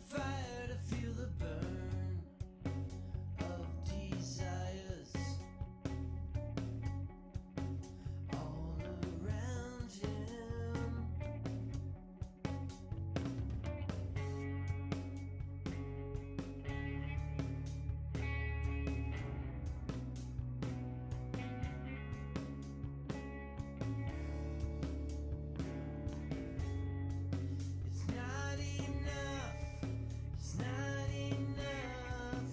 fire to feel the burn of desires all around him. It's not enough, it's not enough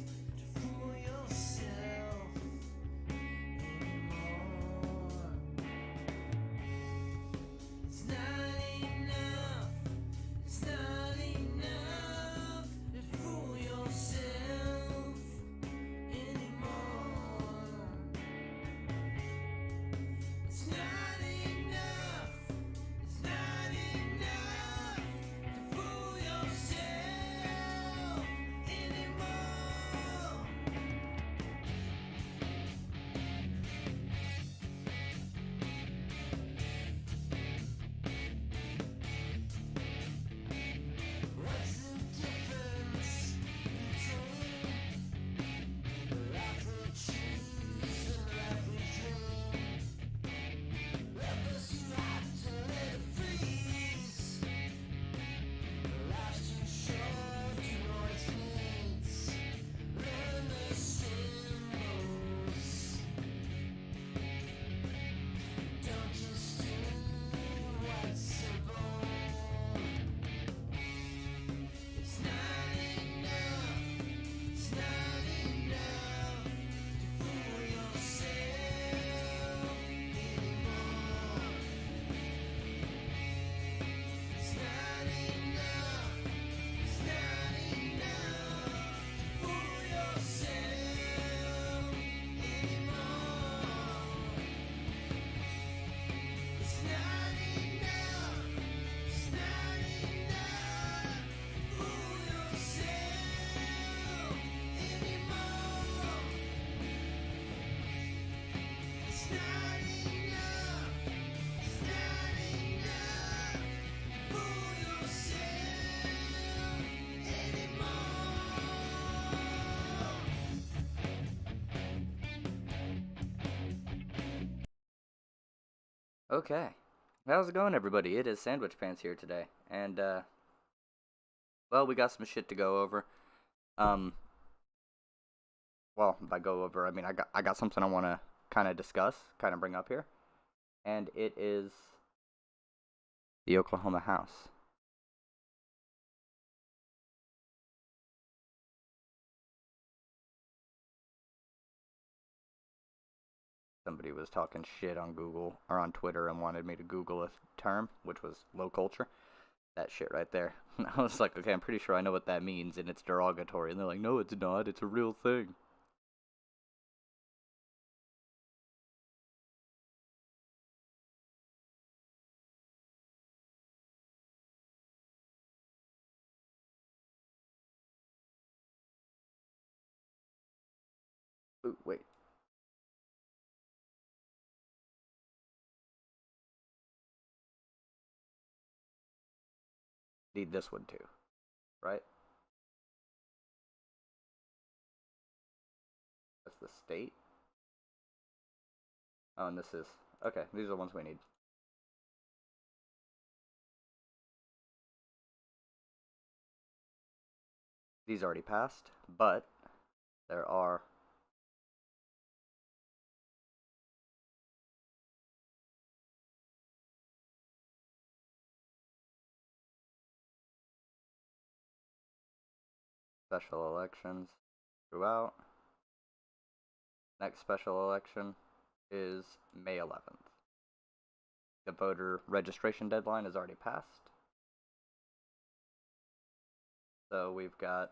to fool yourself anymore. It's not enough, it's not enough to fool yourself anymore. It's not enough, it's not enough to fool yourself anymore. What's the difference between the life we choose and the life we dream? Love us right to let it freeze. Life's too short to know its needs. Learn the symbols. Don't just do what's simple. It's not enough, it's not enough to fool yourself anymore. It's not enough, it's not enough to fool yourself anymore. It's not enough, it's not enough to fool yourself anymore. It's not enough, it's not enough to fool yourself anymore. Okay. How's it going, everybody? It is Sandwich Pants here today. And, well, we got some shit to go over. Well, by go over, I mean I got something I want to kind of discuss, kind of bring up here. And it is the Oklahoma House. Somebody was talking shit on Google or on Twitter and wanted me to Google a term, which was low culture. That shit right there. I was like, okay, I'm pretty sure I know what that means, and it's derogatory. And they're like, no, it's not. It's a real thing. Ooh, wait. Need this one too, right? That's the state. Oh, and this is okay. These are the ones we need. These already passed, but there are special elections throughout. Next special election is May 11th. The voter registration deadline is already passed. So we've got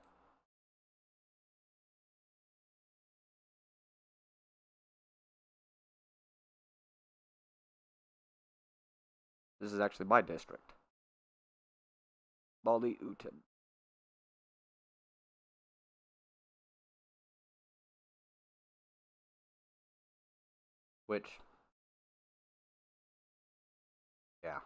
this is actually my district. Bali Uton. Which, yeah.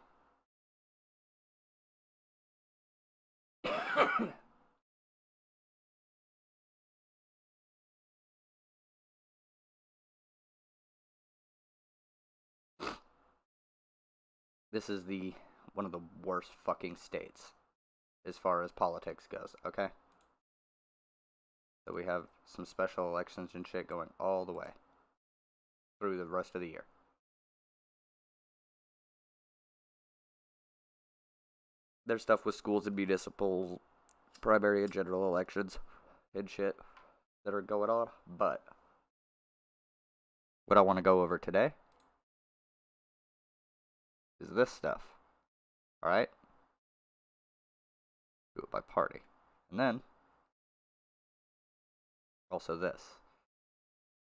This is one of the worst fucking states as far as politics goes, okay? So we have some special elections and shit going all the way through the rest of the year. There's stuff with schools and municipal primary and general elections and shit that are going on, but what I want to go over today is this stuff. Alright? Do it by party. And then, also this.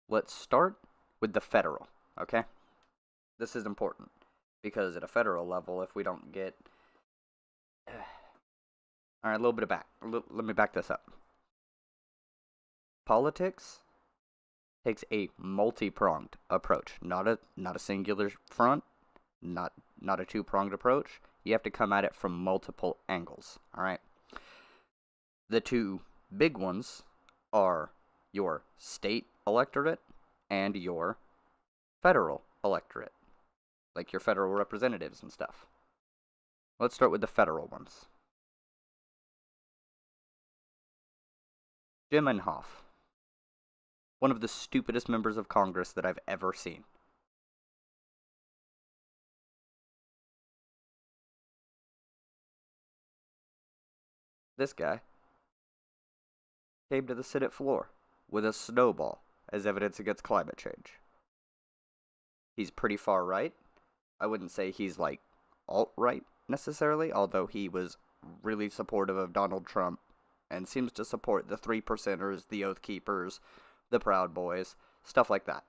Let's start with the federal, okay? This is important, because at a federal level, if we don't get... Alright, a little bit of back. Let me back this up. Politics takes a multi-pronged approach, not a singular front, not a two-pronged approach. You have to come at it from multiple angles, alright? The two big ones are your state electorate and your federal electorate, like your federal representatives and stuff. Let's start with the federal ones. Jim Inhofe, one of the stupidest members of Congress that I've ever seen. This guy came to the Senate floor with a snowball as evidence against climate change. He's pretty far right. I wouldn't say he's like alt-right necessarily, although he was really supportive of Donald Trump and seems to support the 3%ers, the Oath Keepers, the Proud Boys, stuff like that.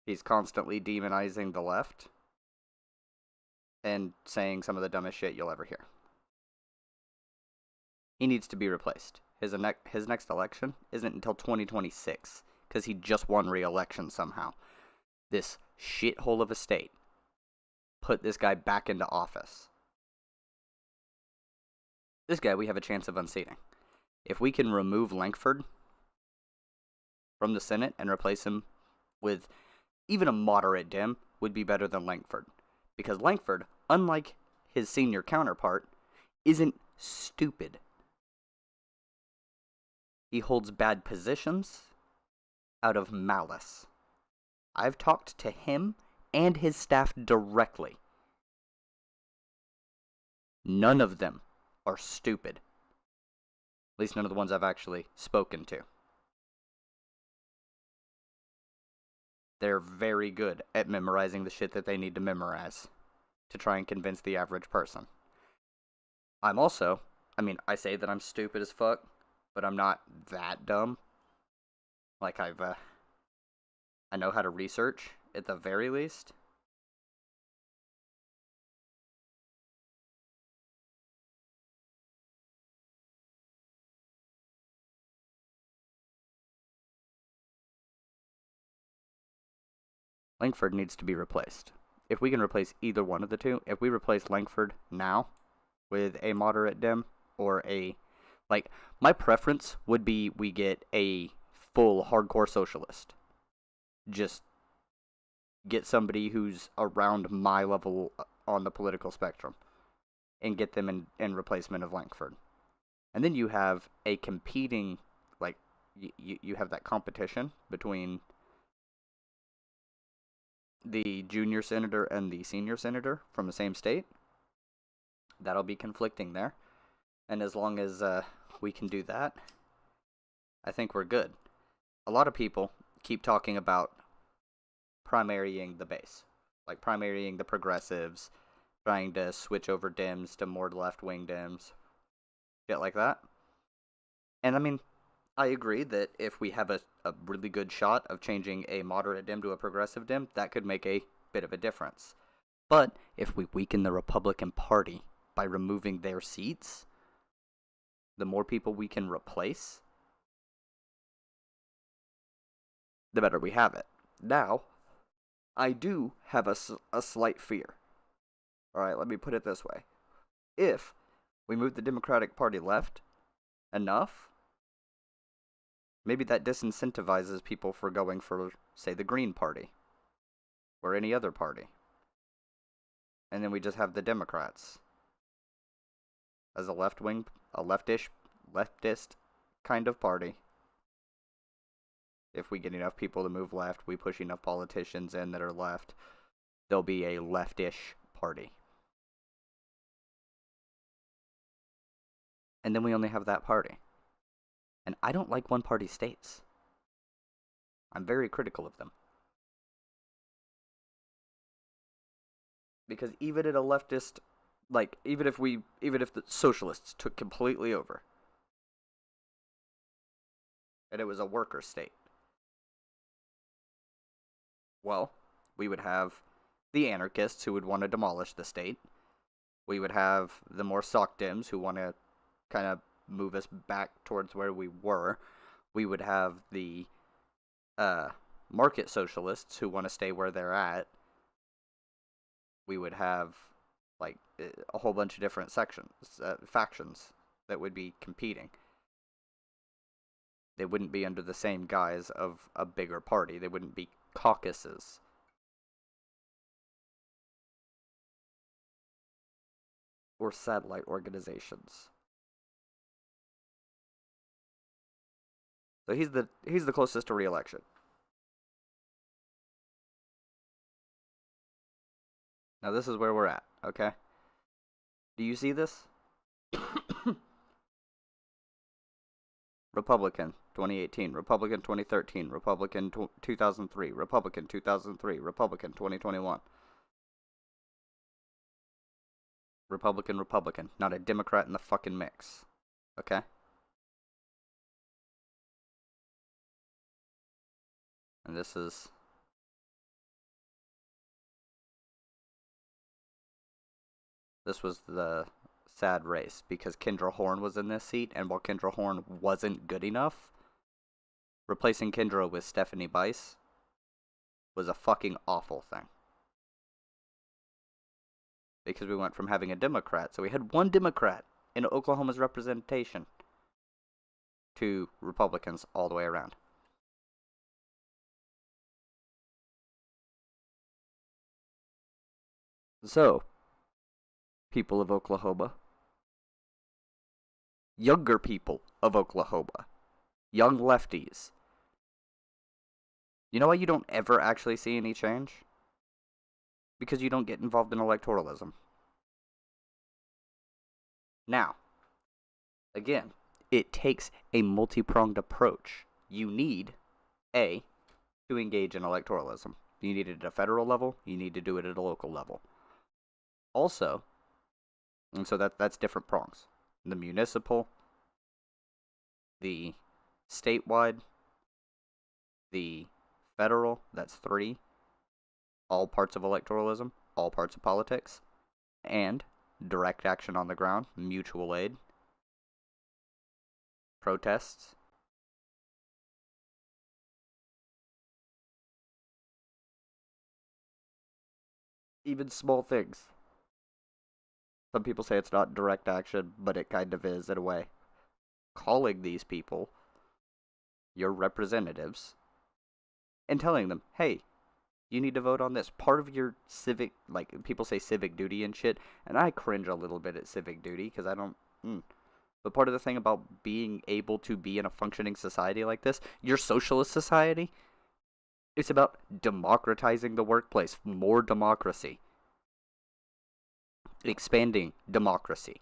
He's constantly demonizing the left and saying some of the dumbest shit you'll ever hear. He needs to be replaced. His next election isn't until 2026, because he just won re-election somehow. This shithole of a state put this guy back into office. This guy we have a chance of unseating. If we can remove Lankford from the Senate and replace him with even a moderate Dem, would be better than Lankford. Because Lankford, unlike his senior counterpart, isn't stupid. He holds bad positions out of malice. I've talked to him and his staff directly. None of them are stupid. At least none of the ones I've actually spoken to. They're very good at memorizing the shit that they need to memorize to try and convince the average person. I say that I'm stupid as fuck, but I'm not that dumb. Like, I know how to research, at the very least. Lankford needs to be replaced. If we can replace either one of the two, if we replace Lankford now with a moderate Dem or my preference would be we get a full hardcore socialist. Just get somebody who's around my level on the political spectrum and get them in replacement of Lankford. And then you have a competing, you have that competition between the junior senator and the senior senator from the same state. That'll be conflicting there. And as long as we can do that, I think we're good. A lot of people keep talking about primarying the base. Like primarying the progressives, trying to switch over Dems to more left-wing Dems. Shit like that. And I agree that if we have a really good shot of changing a moderate Dem to a progressive Dem, that could make a bit of a difference. But if we weaken the Republican Party by removing their seats, the more people we can replace, the better we have it. Now, I do have a slight fear. Alright, let me put it this way. If we move the Democratic Party left enough, maybe that disincentivizes people for going for, say, the Green Party or any other party. And then we just have the Democrats as a leftist kind of party. If we get enough people to move left, we push enough politicians in that are left, there'll be a leftish party. And then we only have that party. And I don't like one-party states. I'm very critical of them. Because even in a leftist, like, even if the socialists took completely over, and it was a worker state, well, we would have the anarchists who would want to demolish the state. We would have the more sock dims who want to kind of move us back towards where we were. We would have the market socialists who want to stay where they're at. We would have like a whole bunch of different factions that would be competing. They wouldn't be under the same guise of a bigger party. They wouldn't be caucuses. Or satellite organizations. So he's the closest to re-election. Now this is where we're at, okay? Do you see this? Republican 2018, Republican 2013, Republican 2003, Republican 2003, Republican 2021. Republican, not a Democrat in the fucking mix. Okay? And this was the sad race because Kendra Horn was in this seat, and while Kendra Horn wasn't good enough, replacing Kendra with Stephanie Bice was a fucking awful thing. Because we went from having a Democrat, so we had one Democrat in Oklahoma's representation, to Republicans all the way around. So, people of Oklahoma, younger people of Oklahoma, young lefties, you know why you don't ever actually see any change? Because you don't get involved in electoralism. Now, again, it takes a multi-pronged approach. You need, A, to engage in electoralism. You need it at a federal level, you need to do it at a local level. Also, and so that's different prongs. The municipal, the statewide, the federal, that's 3. All parts of electoralism, all parts of politics, and direct action on the ground, mutual aid, protests. Even small things. Some people say it's not direct action, but it kind of is in a way. Calling these people your representatives and telling them, hey, you need to vote on this. Part of your civic, like, people say civic duty and shit, and I cringe a little bit at civic duty, because I don't, But part of the thing about being able to be in a functioning society like this, your socialist society, it's about democratizing the workplace, more democracy. Expanding democracy.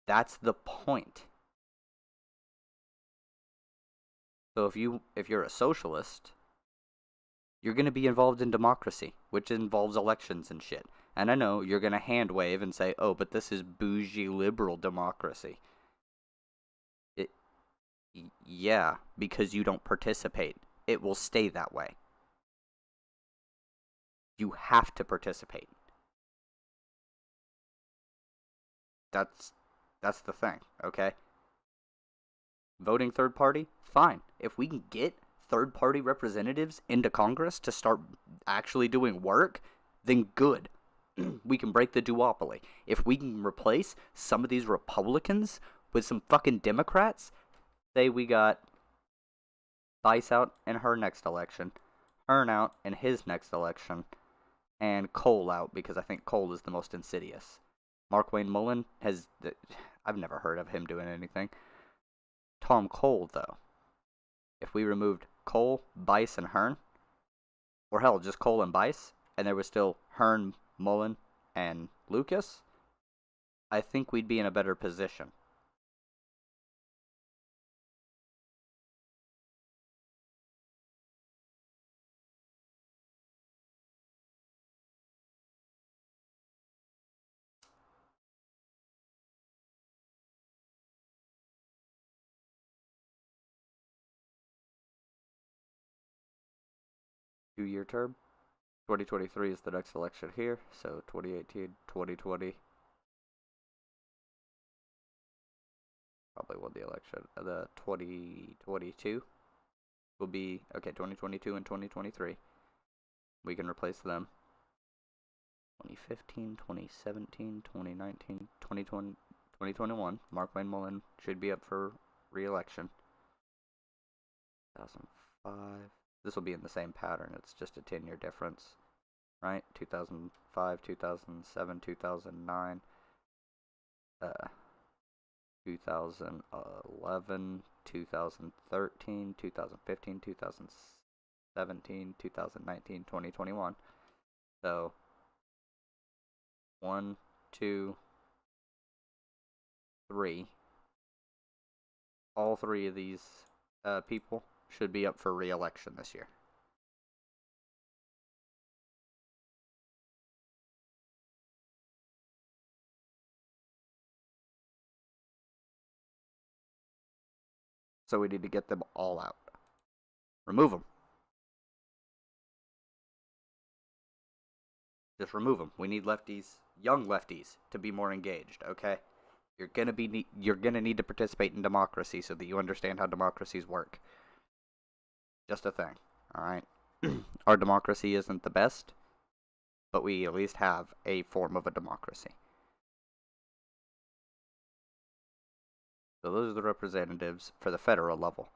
That's the point. So if you're a socialist, you're going to be involved in democracy, which involves elections and shit. And I know you're going to hand wave and say, oh, but this is bougie liberal democracy. Yeah, because you don't participate. It will stay that way. You have to participate. That's the thing, okay? Voting third party? Fine. If we can get third party representatives into Congress to start actually doing work, then good. We can break the duopoly. If we can replace some of these Republicans with some fucking Democrats, say we got Bice out in her next election. Hearn out in his next election, and Cole out because I think Cole is the most insidious. Mark Wayne Mullen has. I've never heard of him doing anything. Tom Cole, though. If we removed Cole, Bice, and Hearn, or hell, just Cole and Bice, and there was still Hearn, Mullen, and Lucas, I think we'd be in a better position. Two-year term. 2023 is the next election here, so 2018, 2020. Probably won the election. The 2022 will be, okay, 2022 and 2023. We can replace them. 2015, 2017, 2019, 2020, 2021. Mark Wayne Mullen should be up for re-election. 2005. This will be in the same pattern. It's just a 10-year difference, right? 2005, 2007, 2009, 2011, 2013, 2015, 2017, 2019, 2021. So, 1, 2, 3. All three of these people should be up for re-election this year. So we need to get them all out. Remove them. Just remove them. We need lefties, young lefties, to be more engaged, okay? You're gonna need to participate in democracy so that you understand how democracies work. Just a thing, alright? Our democracy isn't the best, but we at least have a form of a democracy. So those are the representatives for the federal level.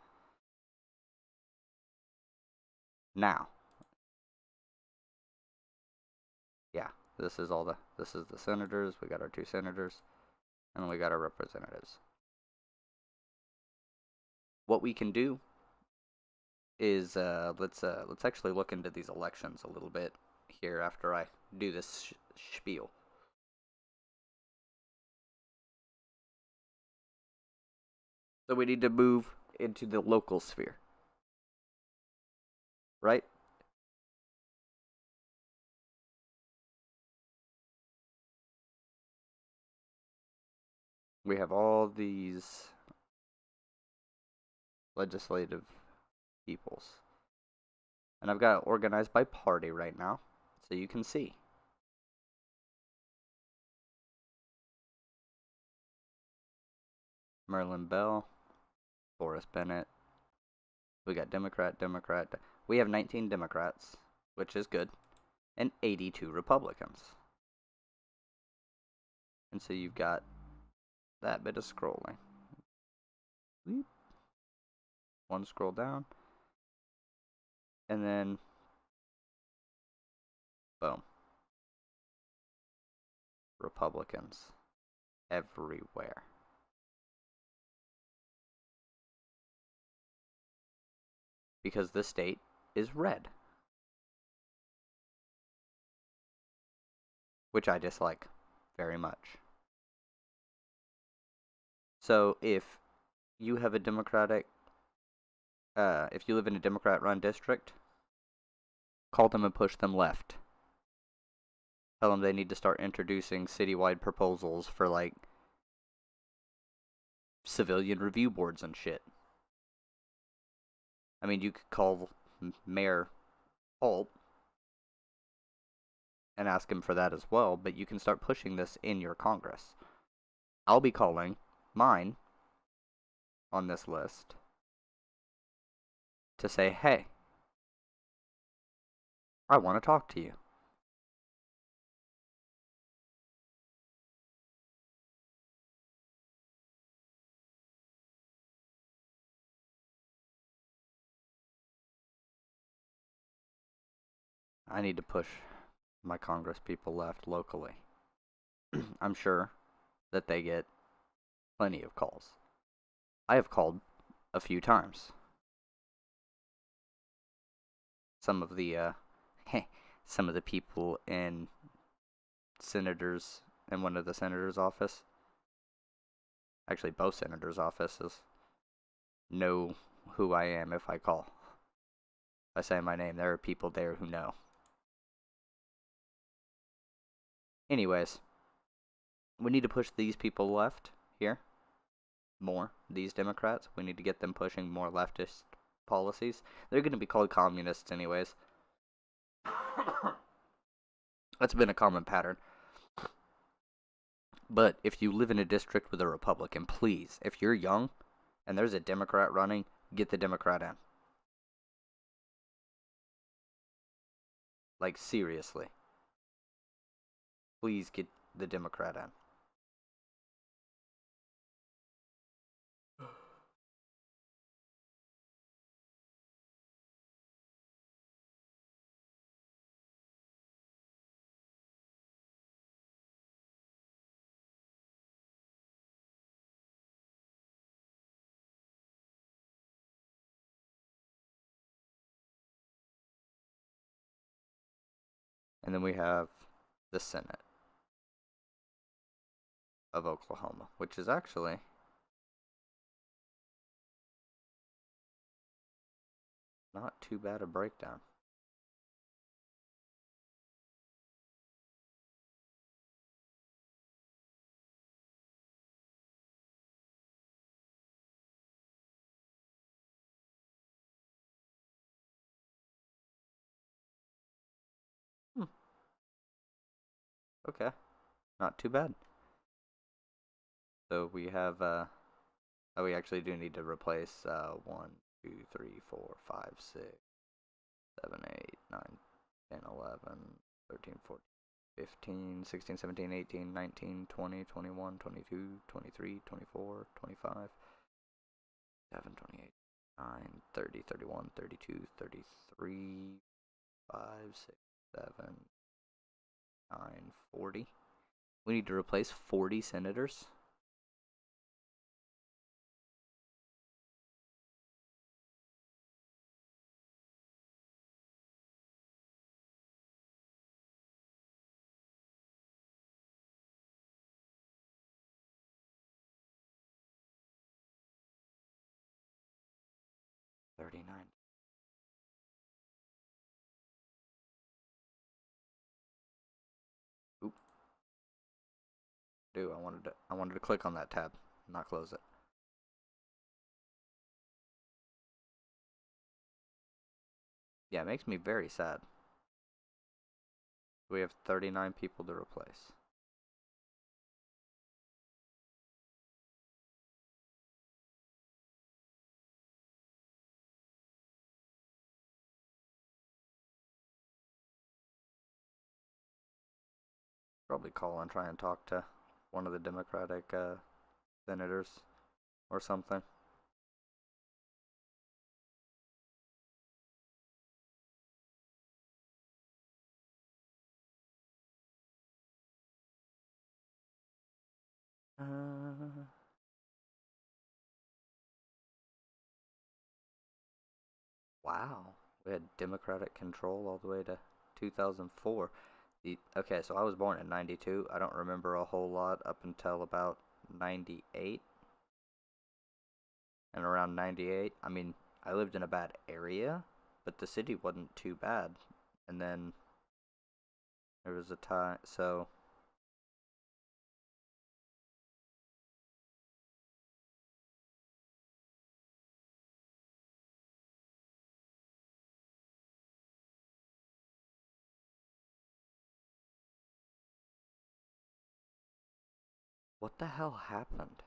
Now, yeah, this is the senators. We got our 2 senators, and then we got our representatives. What we can do is let's actually look into these elections a little bit here after I do this spiel. So we need to move into the local sphere, right? We have all these legislative peoples. And I've got it organized by party right now, so you can see. Merlin Bell, Boris Bennett. We got Democrat. We have 19 Democrats, which is good, and 82 Republicans. And so you've got that bit of scrolling. One scroll down. And then, boom. Republicans everywhere. Because the state is red. Which I dislike very much. So if you have a if you live in a Democrat-run district, call them and push them left. Tell them they need to start introducing citywide proposals for, like, civilian review boards and shit. I mean, you could call Mayor Holt and ask him for that as well, but you can start pushing this in your Congress. I'll be calling mine on this list to say, hey, I want to talk to you. I need to push my Congress people left locally. I'm sure that they get plenty of calls. I have called a few times. Some of the some of the people in senators in one of the senators' office, actually both senators' offices, know who I am if I call. If I say my name, there are people there who know. Anyways, we need to push these people left here more. These Democrats, we need to get them pushing more leftist policies. They're going to be called communists anyways. That's been a common pattern. But if you live in a district with a Republican, please, if you're young and there's a Democrat running, get the Democrat in. Like, seriously. Please get the Democrat in. And then we have the Senate of Oklahoma, which is actually not too bad a breakdown. Hmm. Okay, not too bad. So we have, oh, we actually do need to replace 1, 2, 3, 4, 5, 6, 7, 8, 9, 10, 11, 13, 14, 15, 16, 17, 18, 19, 20, 21, 22, 23, 24, 25, 7, 28, 9, 30, 31, 32, 33, 5, 6, 7, 9, 40. We need to replace 40 senators. $39. Oop. Dude, I wanted to click on that tab, not close it. Yeah, it makes me very sad. We have 39 people to replace. Probably call and try and talk to one of the Democratic senators or something. Uh, wow. We had Democratic control all the way to 2004. Okay, so I was born in 92. I don't remember a whole lot up until about 98. And around 98, I mean, I lived in a bad area, but the city wasn't too bad. And then there was a time, so what the hell happened?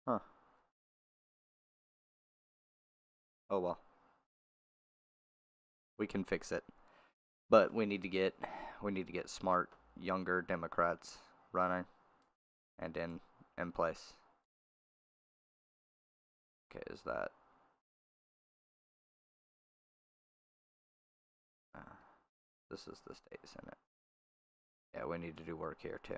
Huh. Oh well. We can fix it. But we need to get smart younger Democrats running and in place. Okay, is that uh, this is the state senate. Yeah, we need to do work here too.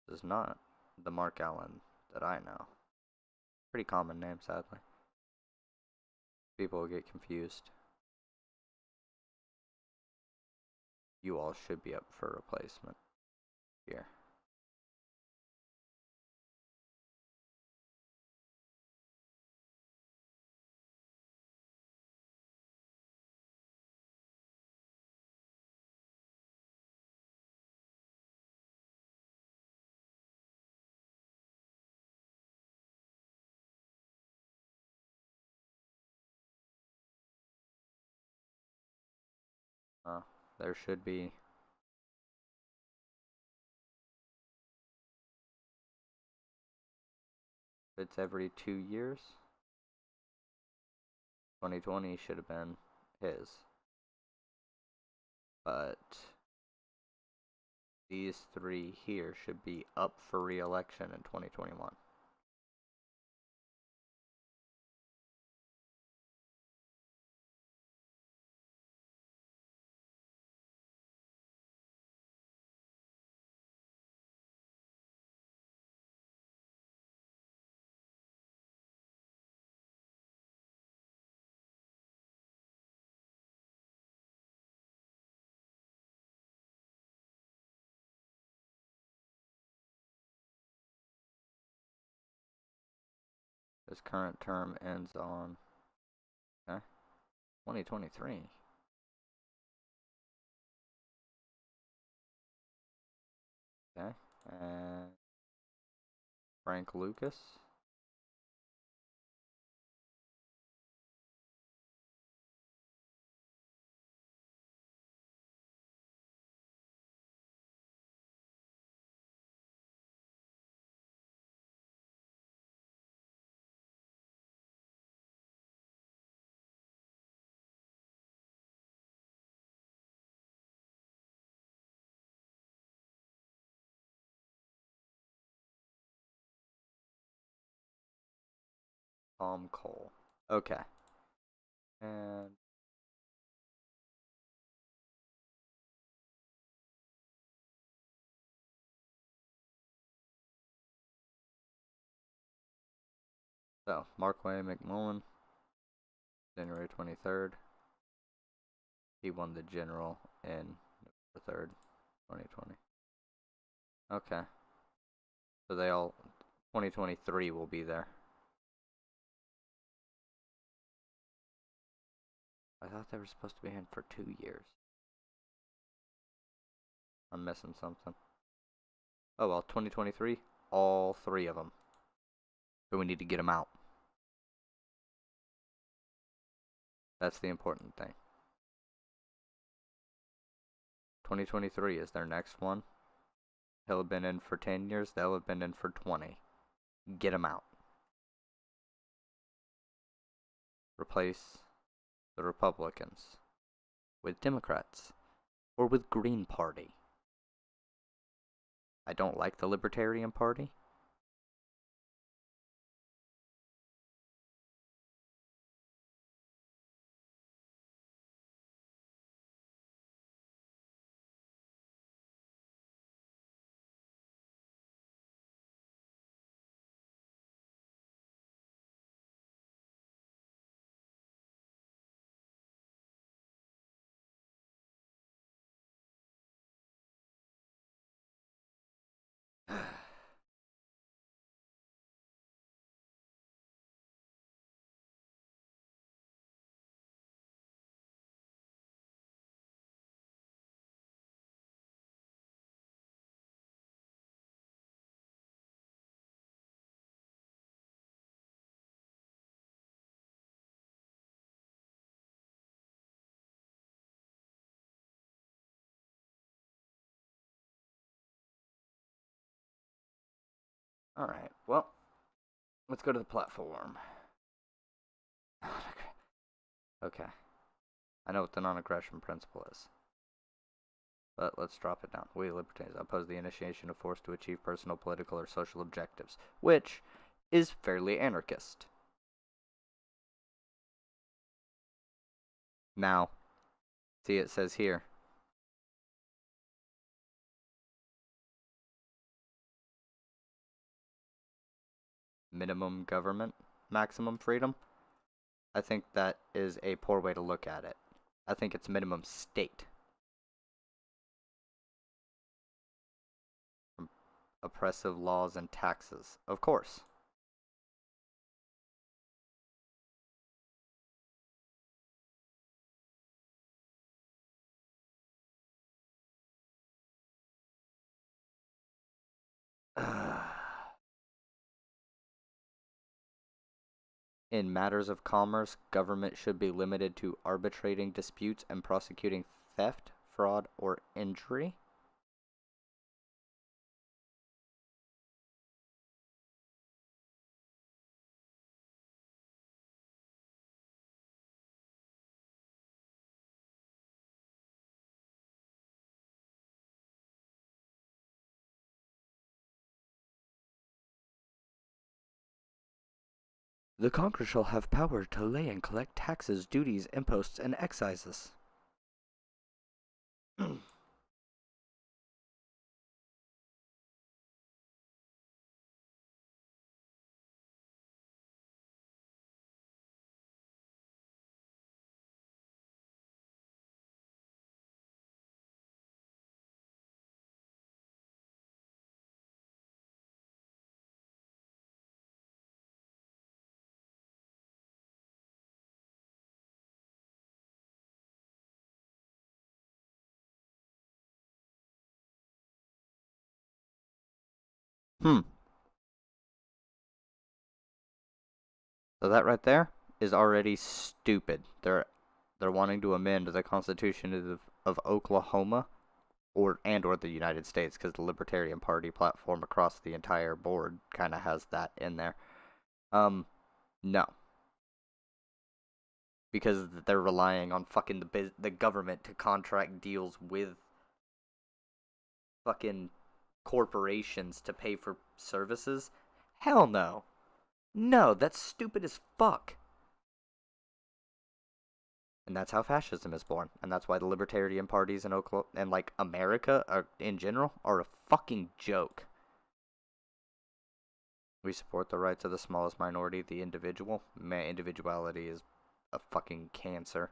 This is not the Mark Allen that I know. Pretty common name, sadly. People will get confused. You all should be up for replacement here. Uh, there should be. It's every 2 years. 2020 should have been his. But these three here should be up for re-election in 2021. His current term ends on 2023. Okay. And Frank Lucas. Tom Cole. Okay. And so, Markway McMullen, January 23rd. He won the general in November 3rd, 2020. Okay. So they all 2023 will be there. I thought they were supposed to be in for 2 years. I'm missing something. Oh well, 2023, all three of them. So we need to get them out. That's the important thing. 2023 is their next one. He'll have been in for 10 years. They'll have been in for 20. Get them out. Replace the Republicans with Democrats or with Green Party. I don't like the Libertarian Party. Alright, well, let's go to the platform. Okay. I know what the non-aggression principle is. But let's drop it down. We libertarians oppose the initiation of force to achieve personal, political, or social objectives, which is fairly anarchist. Now, see, it says here, minimum government, maximum freedom. I think that is a poor way to look at it. I think it's minimum state. Oppressive laws and taxes, of course. In matters of commerce, government should be limited to arbitrating disputes and prosecuting theft, fraud, or injury. The Congress shall have power to lay and collect taxes, duties, imposts, and excises. Hmm. So that right there is already stupid. They're wanting to amend the Constitution of Oklahoma or the United States, because the Libertarian Party platform across the entire board kind of has that in there. No, because they're relying on fucking the government to contract deals with fucking corporations to pay for services. Hell no. No, that's stupid as fuck. And that's how fascism is born. And that's why the libertarian parties in Oklahoma and like America in general are a fucking joke. We support the rights of the smallest minority, the individual. Man, individuality is a fucking cancer.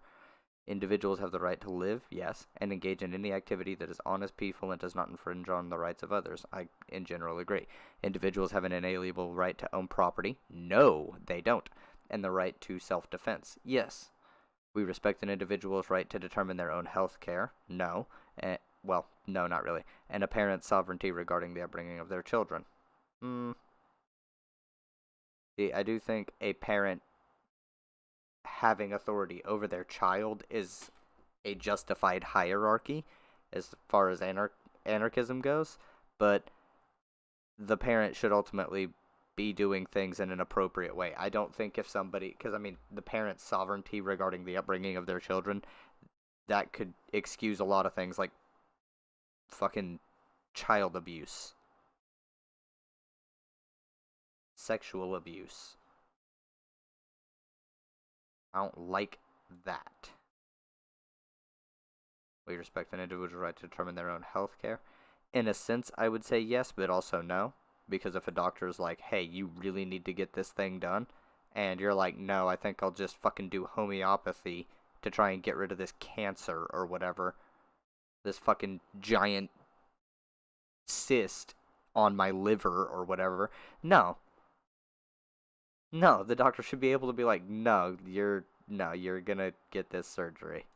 Individuals have the right to live, yes, and engage in any activity that is honest, peaceful, and does not infringe on the rights of others. I, in general, agree. Individuals have an inalienable right to own property. No, they don't. And the right to self-defense. Yes. We respect an individual's right to determine their own health care. No. Well, no, not really. And a parent's sovereignty regarding the upbringing of their children. See, I do think a parent having authority over their child is a justified hierarchy as far as anarchism goes, but the parent should ultimately be doing things in an appropriate way. I don't think if somebody, because I mean, the parent's sovereignty regarding the upbringing of their children, that could excuse a lot of things like fucking child abuse, sexual abuse. I don't like that. We respect an individual's right to determine their own health care. In a sense, I would say yes, but also no. Because if a doctor is like, hey, you really need to get this thing done, and you're like, no, I think I'll just fucking do homeopathy to try and get rid of this cancer or whatever, this fucking giant cyst on my liver or whatever. No. No, the doctor should be able to be like, no, you're gonna get this surgery.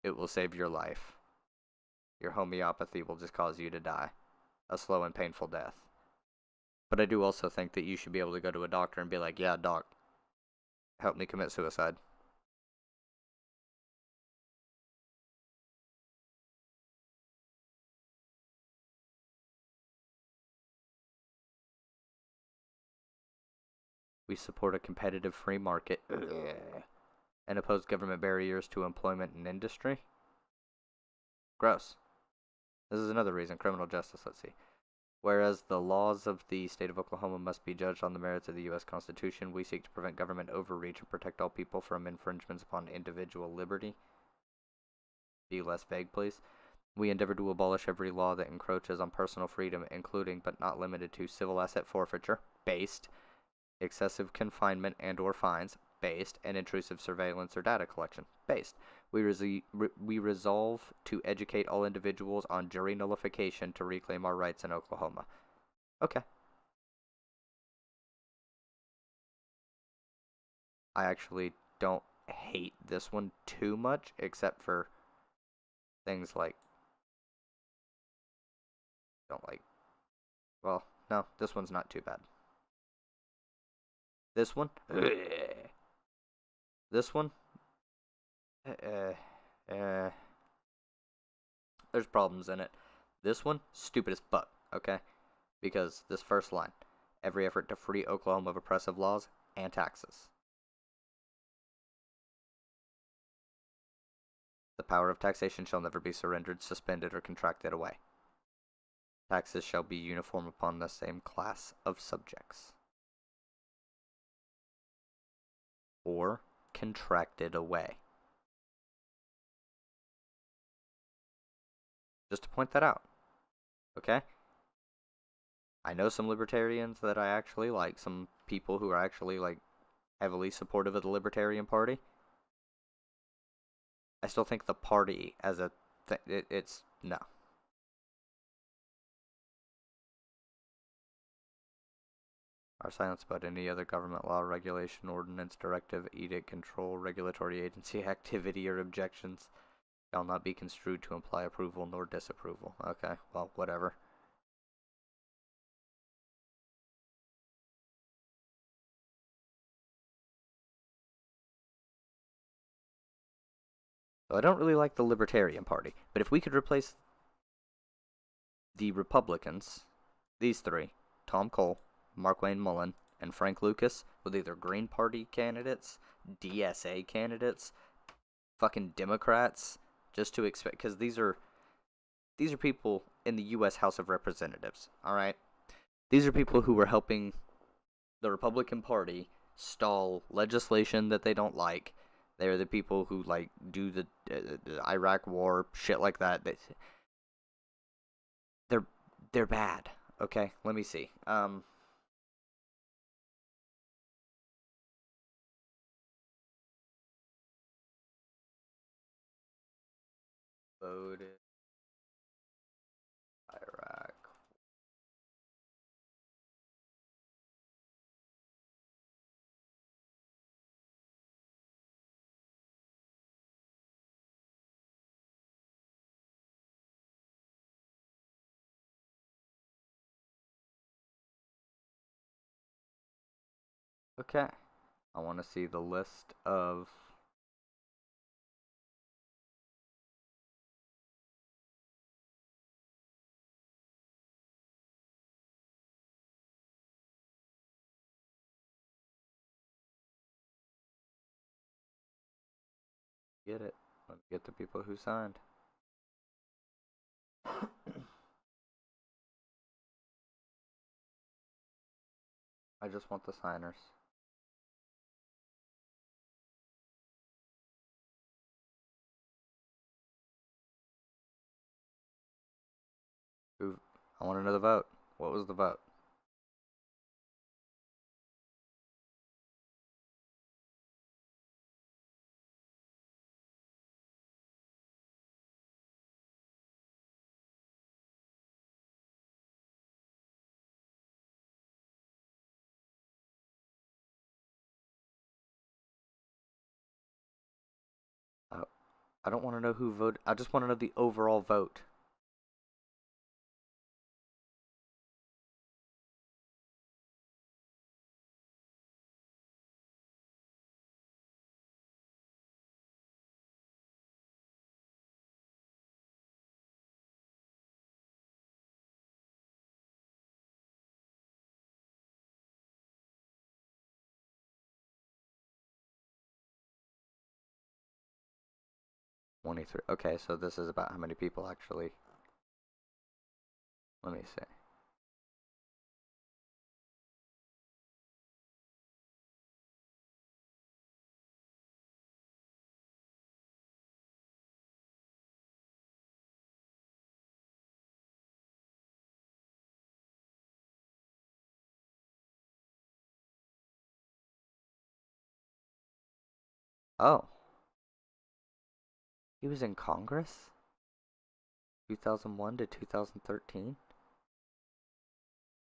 It will save your life. Your homeopathy will just cause you to die. A slow and painful death. But I do also think that you should be able to go to a doctor and be like, yeah, doc, help me commit suicide. We support a competitive free market and oppose government barriers to employment and industry. Gross. This is another reason. Criminal justice, let's see. Whereas the laws of the state of Oklahoma must be judged on the merits of the U.S. Constitution, we seek to prevent government overreach and protect all people from infringements upon individual liberty. Be less vague, please. We endeavor to abolish every law that encroaches on personal freedom, including but not limited to civil asset forfeiture, based, excessive confinement and or fines, based, and intrusive surveillance or data collection, based. We resolve to educate all individuals on jury nullification to reclaim our rights in Oklahoma. Okay. I actually don't hate this one too much, except for things like, well, no, this one's not too bad. This one, this one, there's problems in it. This one, stupid as fuck, okay? Because this first line, every effort to free Oklahoma of oppressive laws and taxes. The power of taxation shall never be surrendered, suspended, or contracted away. Taxes shall be uniform upon the same class of subjects. Or contracted away. Just to point that out. Okay? I know some libertarians that I actually like, some people who are actually like heavily supportive of the Libertarian Party. I still think the party as a it's no. Our silence about any other government law, regulation, ordinance, directive, edict, control, regulatory agency activity, or objections shall not be construed to imply approval nor disapproval. Okay, well, whatever. So I don't really like the Libertarian Party, but if we could replace the Republicans, these three, Tom Cole, Mark Wayne Mullen, and Frank Lucas, with either Green Party candidates, DSA candidates, fucking Democrats, just to expect, because these are people in the U.S. House of Representatives, alright? These are people who are helping the Republican Party stall legislation that they don't like. They're the people who, like, do the Iraq war, shit like that. They're bad, okay? Let me see. Voted Iraq. Okay. I want to see the list of get it. Let me get the people who signed. I just want the signers. Who? I want to know the vote. What was the vote? I don't want to know who voted. I just want to know the overall vote. 23. Okay, so this is about how many people actually. Let me see. Oh, he was in Congress 2001 to 2013?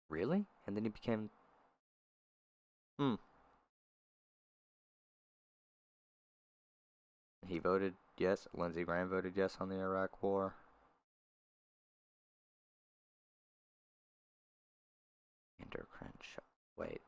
Really? And then he became. Hmm. He voted yes. Lindsey Graham voted yes on the Iraq War. Andrew Crenshaw. Wait.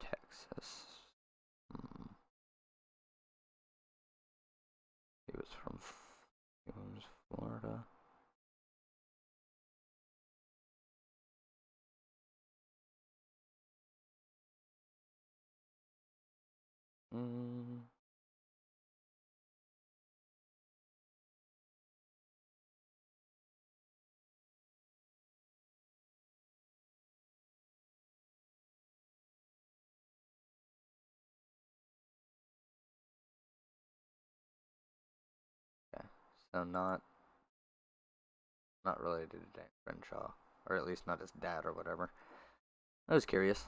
Texas. Hmm. He was from. He was Florida. Hmm. Okay. So not related to Dan Crenshaw, or at least not his dad or whatever. I was curious.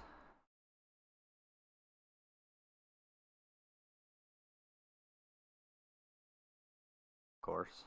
Of course.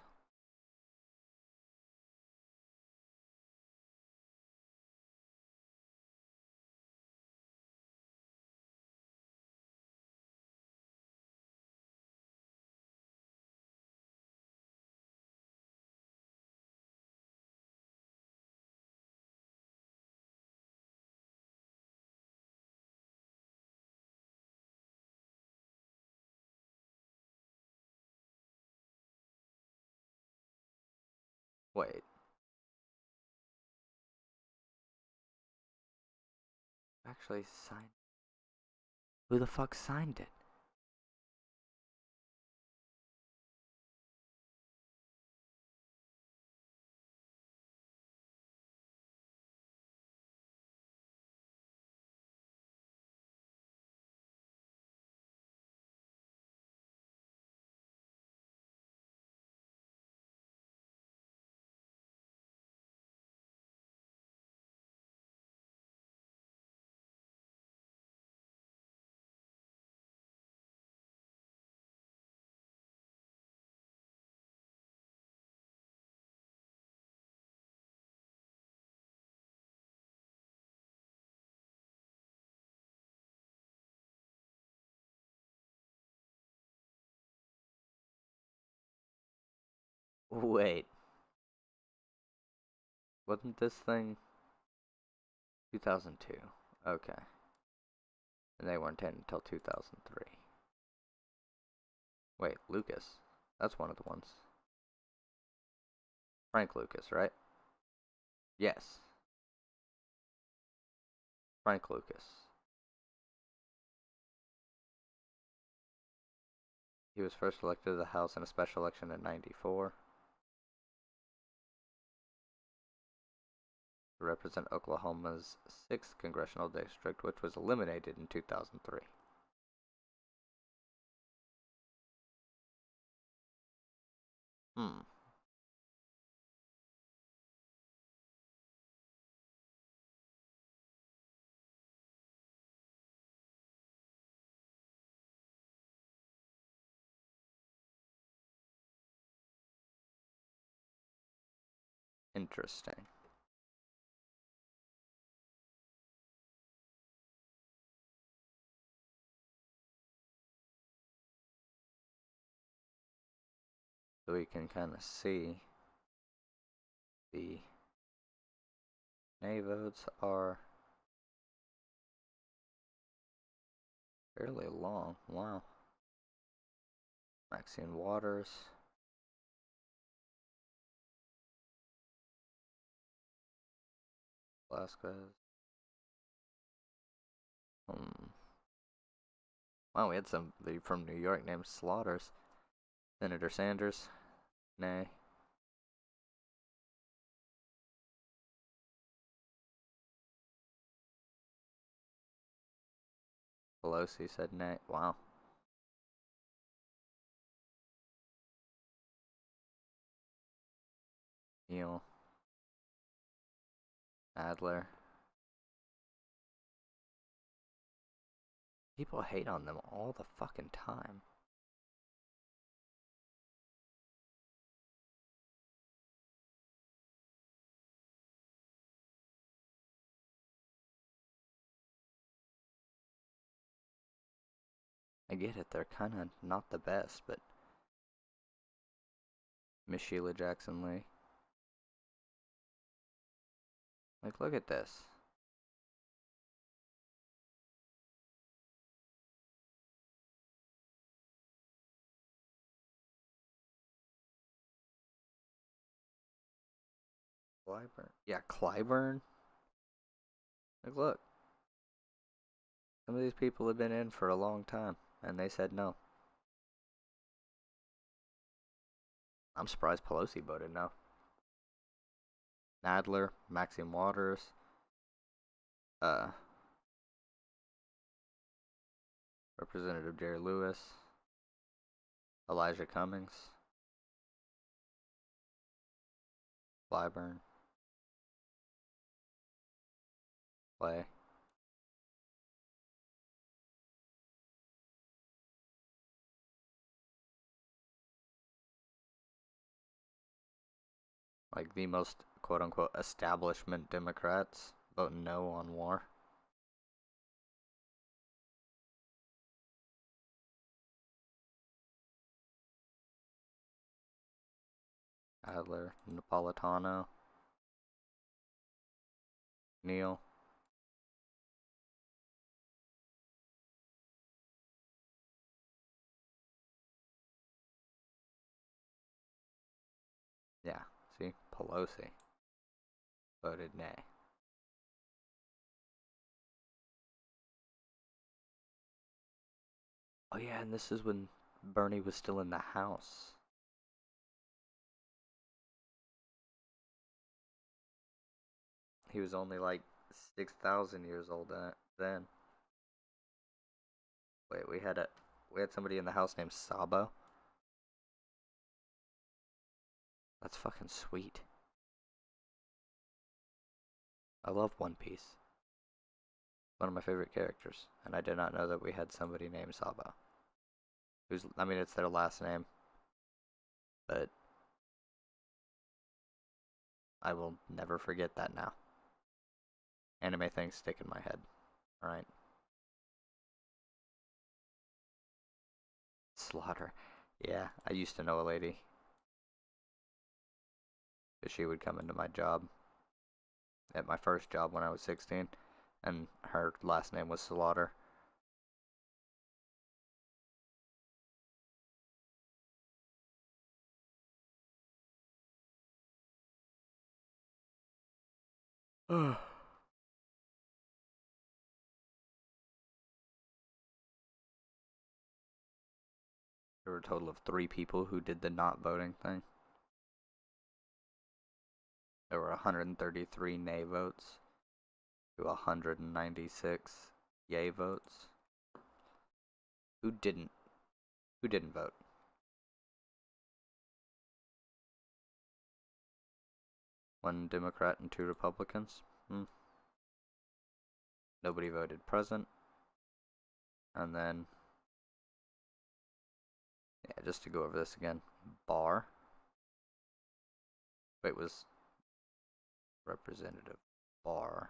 Wait. Actually signed. Who the fuck signed it? Wait. Wasn't this thing 2002? Okay. And they weren't in until 2003. Wait, Lucas. That's one of the ones. Frank Lucas, right? Yes. Frank Lucas. He was first elected to the House in a special election in 94 to represent Oklahoma's 6th congressional district, which was eliminated in 2003. Hmm. Interesting. So we can kind of see the nay votes are fairly long. Wow. Maxine Waters. Velasquez. Wow, we had somebody from New York named Slaughters. Senator Sanders. Nay. Pelosi said nay. Wow. Neil. Adler. People hate on them all the fucking time. I get it, they're kinda not the best, but Miss Sheila Jackson Lee. Like, look at this. Clyburn. Yeah, Clyburn. Like, look. Some of these people have been in for a long time, and they said no. I'm surprised Pelosi voted no. Nadler, Maxine Waters, Representative Jerry Lewis, Elijah Cummings, Clyburn, Clay. Like the most quote unquote establishment Democrats vote no on war. Adler, Napolitano, Neal. Yeah, see, Pelosi voted nay. Oh yeah, and this is when Bernie was still in the House. He was only like 6,000 years old then. Wait, we had somebody in the House named Sabo. That's fucking sweet. I love One Piece. One of my favorite characters, and I did not know that we had somebody named Sabo. I mean, it's their last name, but I will never forget that now. Anime things stick in my head. Alright. Slaughter. Yeah, I used to know a lady. She would come into my job at my first job when I was 16, and her last name was Slaughter. There were a total of 3 people who did the not voting thing. There were 133 nay votes to 196 yay votes. Who didn't? Who didn't vote? One Democrat and 2 Republicans. Nobody voted present. And then, yeah, just to go over this again. Barr. Wait, was Representative Barr.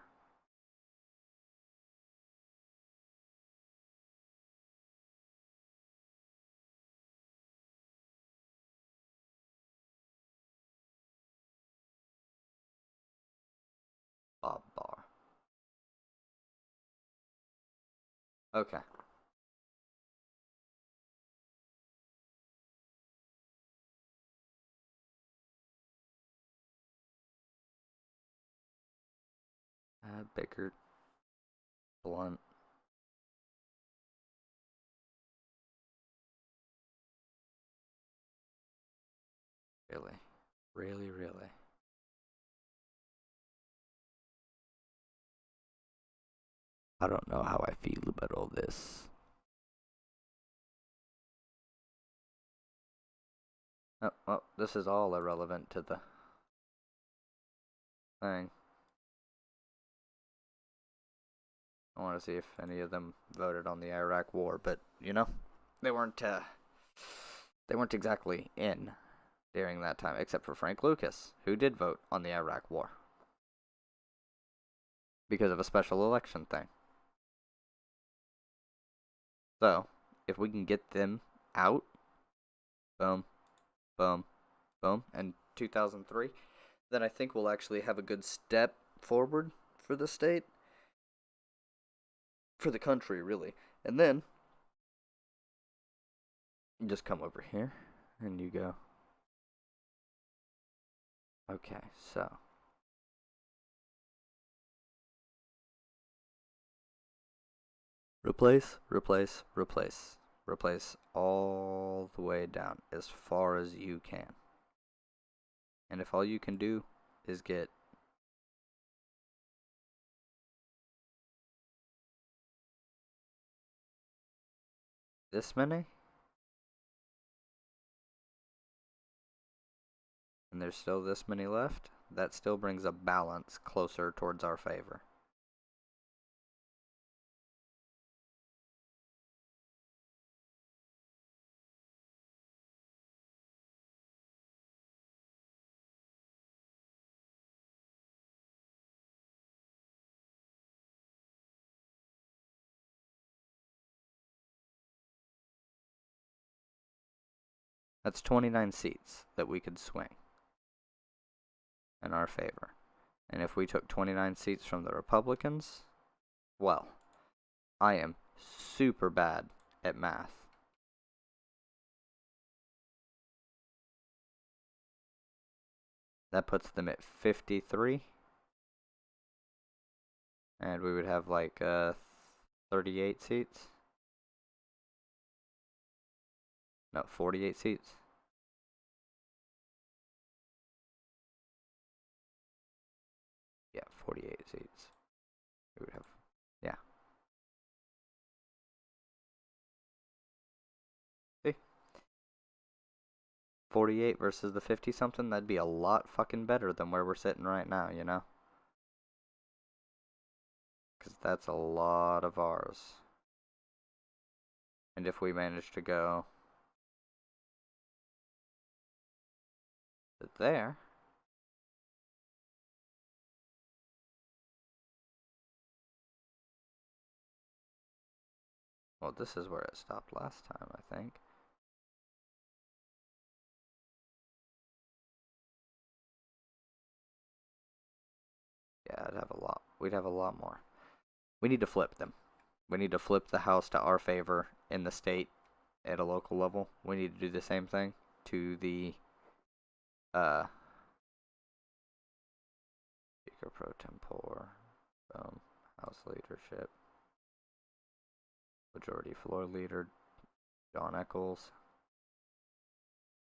Bob Barr. Okay. Bickert. Blunt. Really? Really, really? I don't know how I feel about all this. Oh, well, this is all irrelevant to the thing. I want to see if any of them voted on the Iraq War, but you know, they weren't exactly in during that time, except for Frank Lucas, who did vote on the Iraq War because of a special election thing. So, if we can get them out, boom, boom, boom, and 2003, then I think we'll actually have a good step forward for the state, for the country, really. And then you just come over here and you go, okay, so replace, replace, replace. Replace all the way down as far as you can. And if all you can do is get this many, and there's still this many left, that still brings a balance closer towards our favor. That's 29 seats that we could swing in our favor. And if we took 29 seats from the Republicans, well, I am super bad at math. That puts them at 53. And we would have like 38 seats. No, 48 seats. Yeah, 48 seats. We would have, yeah. See? 48 versus the 50 something, that'd be a lot fucking better than where we're sitting right now, you know? Because that's a lot of ours. And if we manage to go to there, well, this is where it stopped last time, I think. Yeah, I'd have a lot. We'd have a lot more. We need to flip them. We need to flip the House to our favor in the state at a local level. We need to do the same thing to the Speaker Pro Tempore, House Leadership, Majority Floor Leader, John Eccles.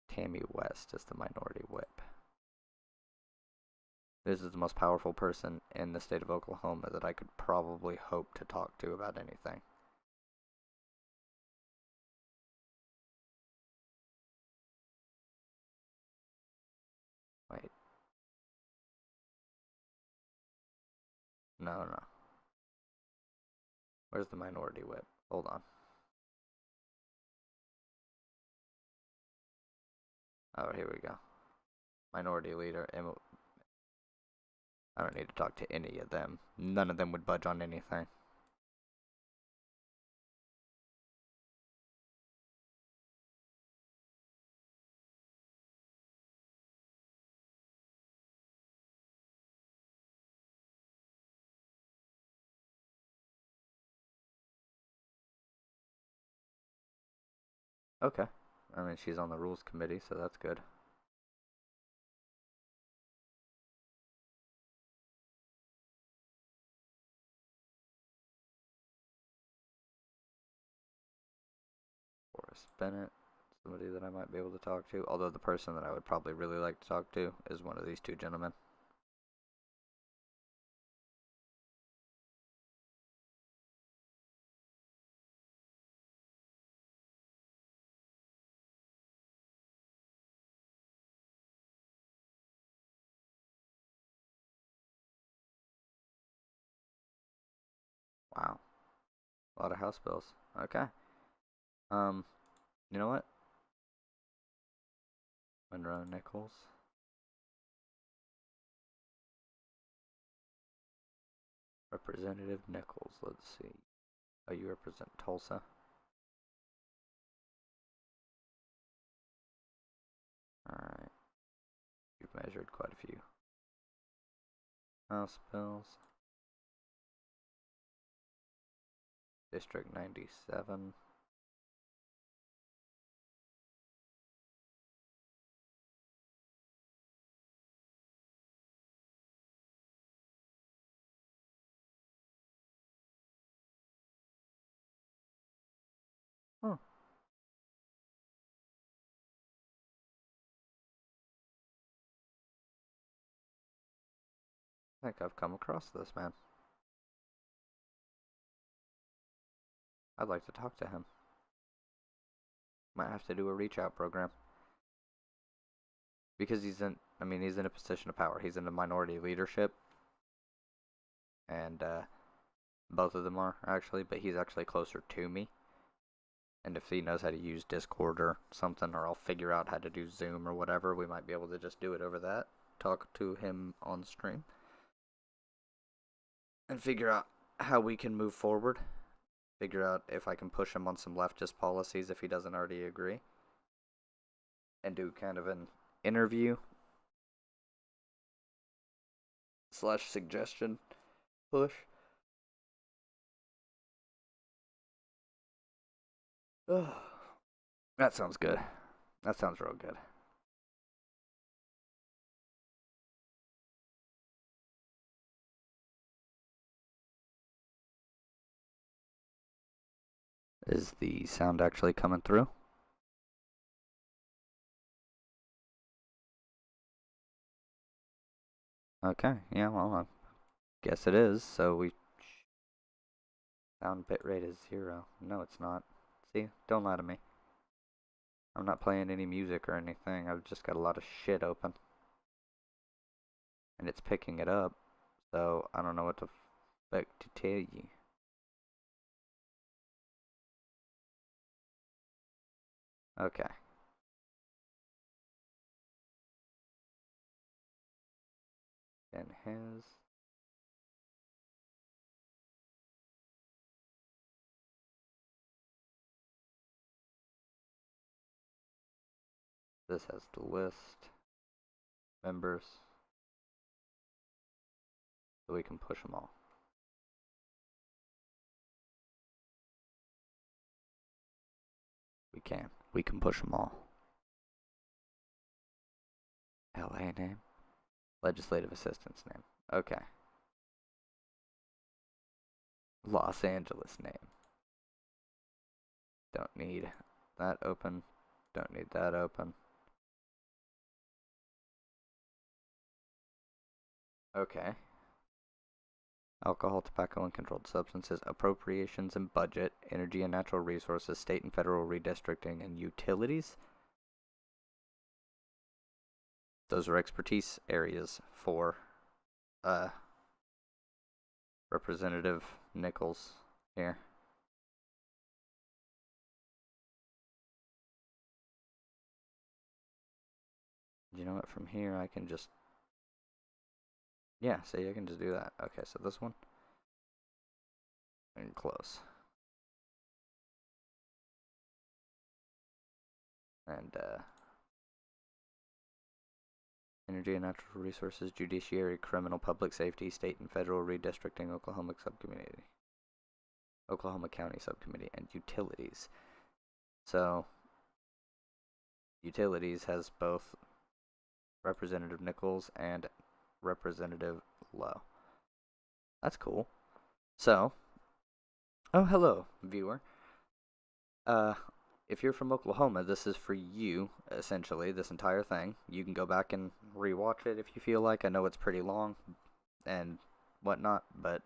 Tammy West is the Minority Whip. This is the most powerful person in the state of Oklahoma that I could probably hope to talk to about anything. Wait. No, no. Where's the Minority Whip? Hold on. Oh, here we go. Minority Leader. I don't need to talk to any of them. None of them would budge on anything. Okay. I mean, she's on the rules committee, so that's good. Forrest Bennett, somebody that I might be able to talk to. Although the person that I would probably really like to talk to is one of these two gentlemen. Wow. A lot of house bills. Okay. Um, you know what? Monroe Nichols. Representative Nichols, let's see. Oh, you represent Tulsa? Alright. You've measured quite a few house bills. District 97. Oh, I think I've come across this man. I'd like to talk to him. Might have to do a reach out program. Because he's in a position of power. He's in the minority leadership. And, both of them are, actually, but he's actually closer to me. And if he knows how to use Discord or something, or I'll figure out how to do Zoom or whatever, we might be able to just do it over that. Talk to him on stream. And figure out how we can move forward. Figure out if I can push him on some leftist policies if he doesn't already agree. And do kind of an interview / suggestion push. That sounds good. That sounds real good. Is the sound actually coming through? Okay, yeah, well, I guess it is, so we... Sound bitrate is 0. No, it's not. See? Don't lie to me. I'm not playing any music or anything. I've just got a lot of shit open. And it's picking it up, so I don't know what to expect to tell you. Okay. And his... This has the list. Members. So we can push them all. We can. We can push them all. LA name? Legislative assistance name. Okay. Los Angeles name. Don't need that open. Don't need that open. Okay. Alcohol, tobacco, and controlled substances, appropriations and budget, energy and natural resources, state and federal redistricting, and utilities. Those are expertise areas for Representative Nichols here. You know what? From here, I can just Yeah, see, I can just do that. Okay, so this one. And close. And, Energy and Natural Resources, Judiciary, Criminal, Public Safety, State and Federal Redistricting, Oklahoma Subcommittee, Oklahoma County Subcommittee, and Utilities. So, Utilities has both Representative Nichols and Representative Lowe. That's cool. So, oh, hello, viewer. If you're from Oklahoma, this is for you, essentially, this entire thing. You can go back and rewatch it if you feel like. I know it's pretty long and whatnot, but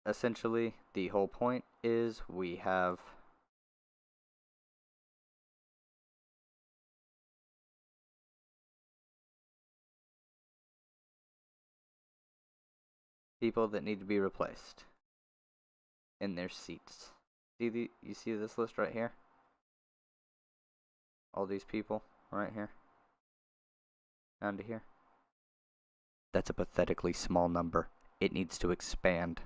essentially, the whole point is we have people that need to be replaced in their seats. You see this list right here? All these people right here. Down to here. That's a pathetically small number. It needs to expand.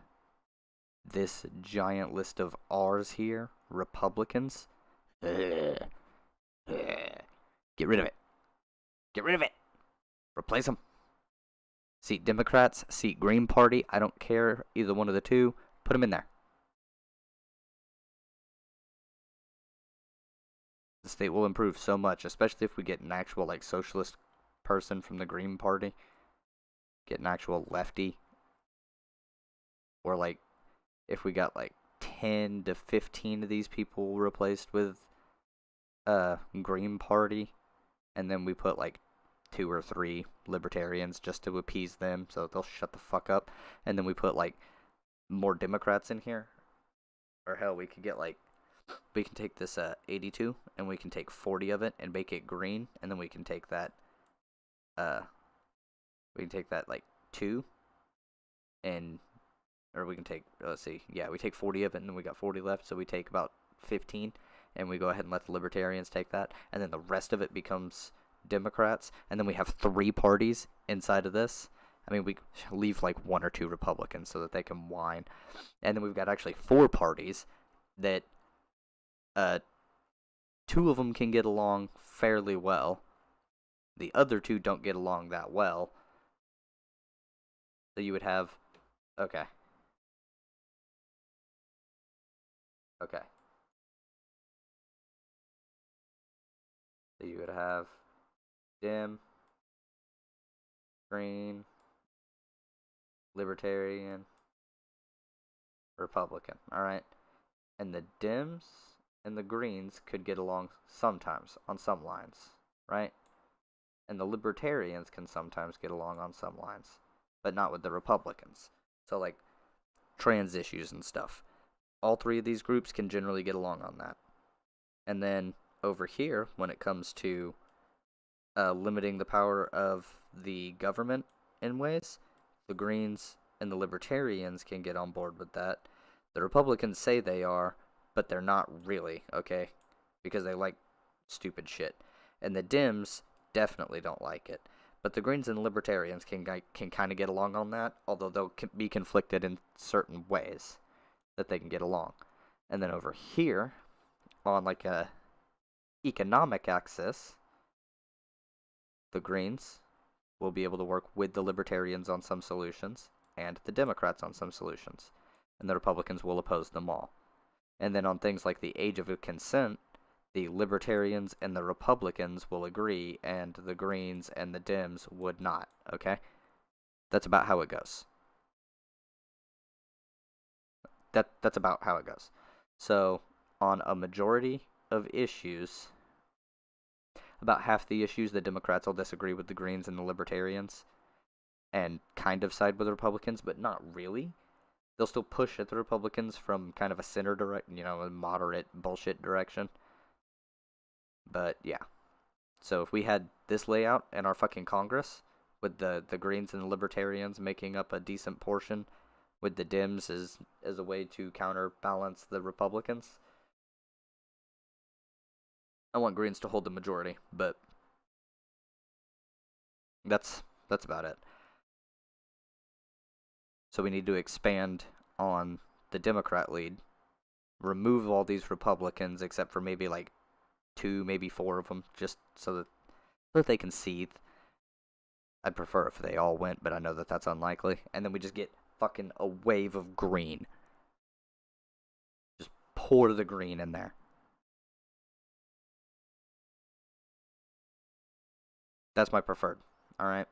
This giant list of R's here, Republicans. Get rid of it. Get rid of it. Replace them. Seat Democrats, seat Green Party. I don't care either one of the two. Put them in there. The state will improve so much, especially if we get an actual like socialist person from the Green Party. Get an actual lefty. Or like if we got like 10 to 15 of these people replaced with Green Party, and then we put like 2 or 3 libertarians just to appease them so they'll shut the fuck up, and then we put like more Democrats in here. Or hell, we could get like, we can take this 82 and we can take 40 of it and make it green, and then we can take that like 2 and or we can take, let's see, yeah, we take 40 of it and then we got 40 left, so we take about 15 and we go ahead and let the libertarians take that, and then the rest of it becomes Democrats, and then we have 3 parties inside of this. I mean, we leave like 1 or 2 Republicans so that they can whine, and then we've got actually 4 parties that 2 of them can get along fairly well. The other 2 don't get along that well. So you would have, okay. So you would have Dem, Green, Libertarian, Republican. Alright? And the Dems and the Greens could get along sometimes on some lines. Right? And the Libertarians can sometimes get along on some lines. But not with the Republicans. So like trans issues and stuff. All 3 of these groups can generally get along on that. And then over here, when it comes to limiting the power of the government in ways, the Greens and the Libertarians can get on board with that. The Republicans say they are, but they're not really, okay? Because they like stupid shit. And the Dems definitely don't like it. But the Greens and the Libertarians can kind of get along on that, although they'll be conflicted in certain ways that they can get along. And then over here, on like a economic axis, the Greens will be able to work with the Libertarians on some solutions and the Democrats on some solutions, and the Republicans will oppose them all. And then on things like the age of consent, the Libertarians and the Republicans will agree, and the Greens and the Dems would not, okay? That's about how it goes. That's about how it goes. So, on a majority of issues, about half the issues, the Democrats will disagree with the Greens and the Libertarians and kind of side with the Republicans, but not really. They'll still push at the Republicans from kind of a center a moderate bullshit direction. But yeah. So if we had this layout in our fucking Congress, with the Greens and the Libertarians making up a decent portion, with the Dems as a way to counterbalance the Republicans, I want Greens to hold the majority, but that's about it. So we need to expand on the Democrat lead, remove all these Republicans except for maybe like 2, maybe 4 of them, just so that they can seethe. I'd prefer if they all went, but I know that that's unlikely. And then we just get fucking a wave of green. Just pour the green in there. That's my preferred, alright?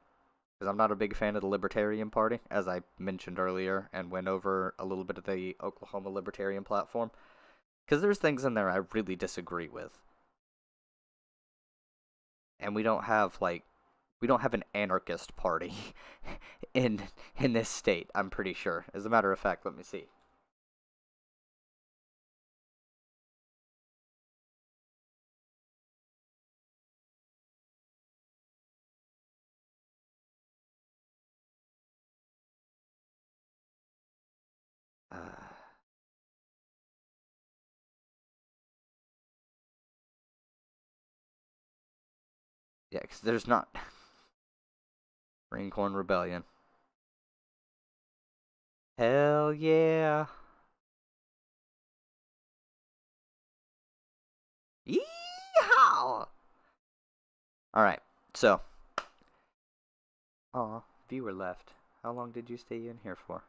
Because I'm not a big fan of the Libertarian Party, as I mentioned earlier, and went over a little bit of the Oklahoma Libertarian platform. Because there's things in there I really disagree with. And we don't have an anarchist party in this state, I'm pretty sure. As a matter of fact, let me see. Uh, yeah, because there's not. Green Corn Rebellion. Hell yeah. Yeehaw! Alright, so. Aw, viewer left. How long did you stay in here for?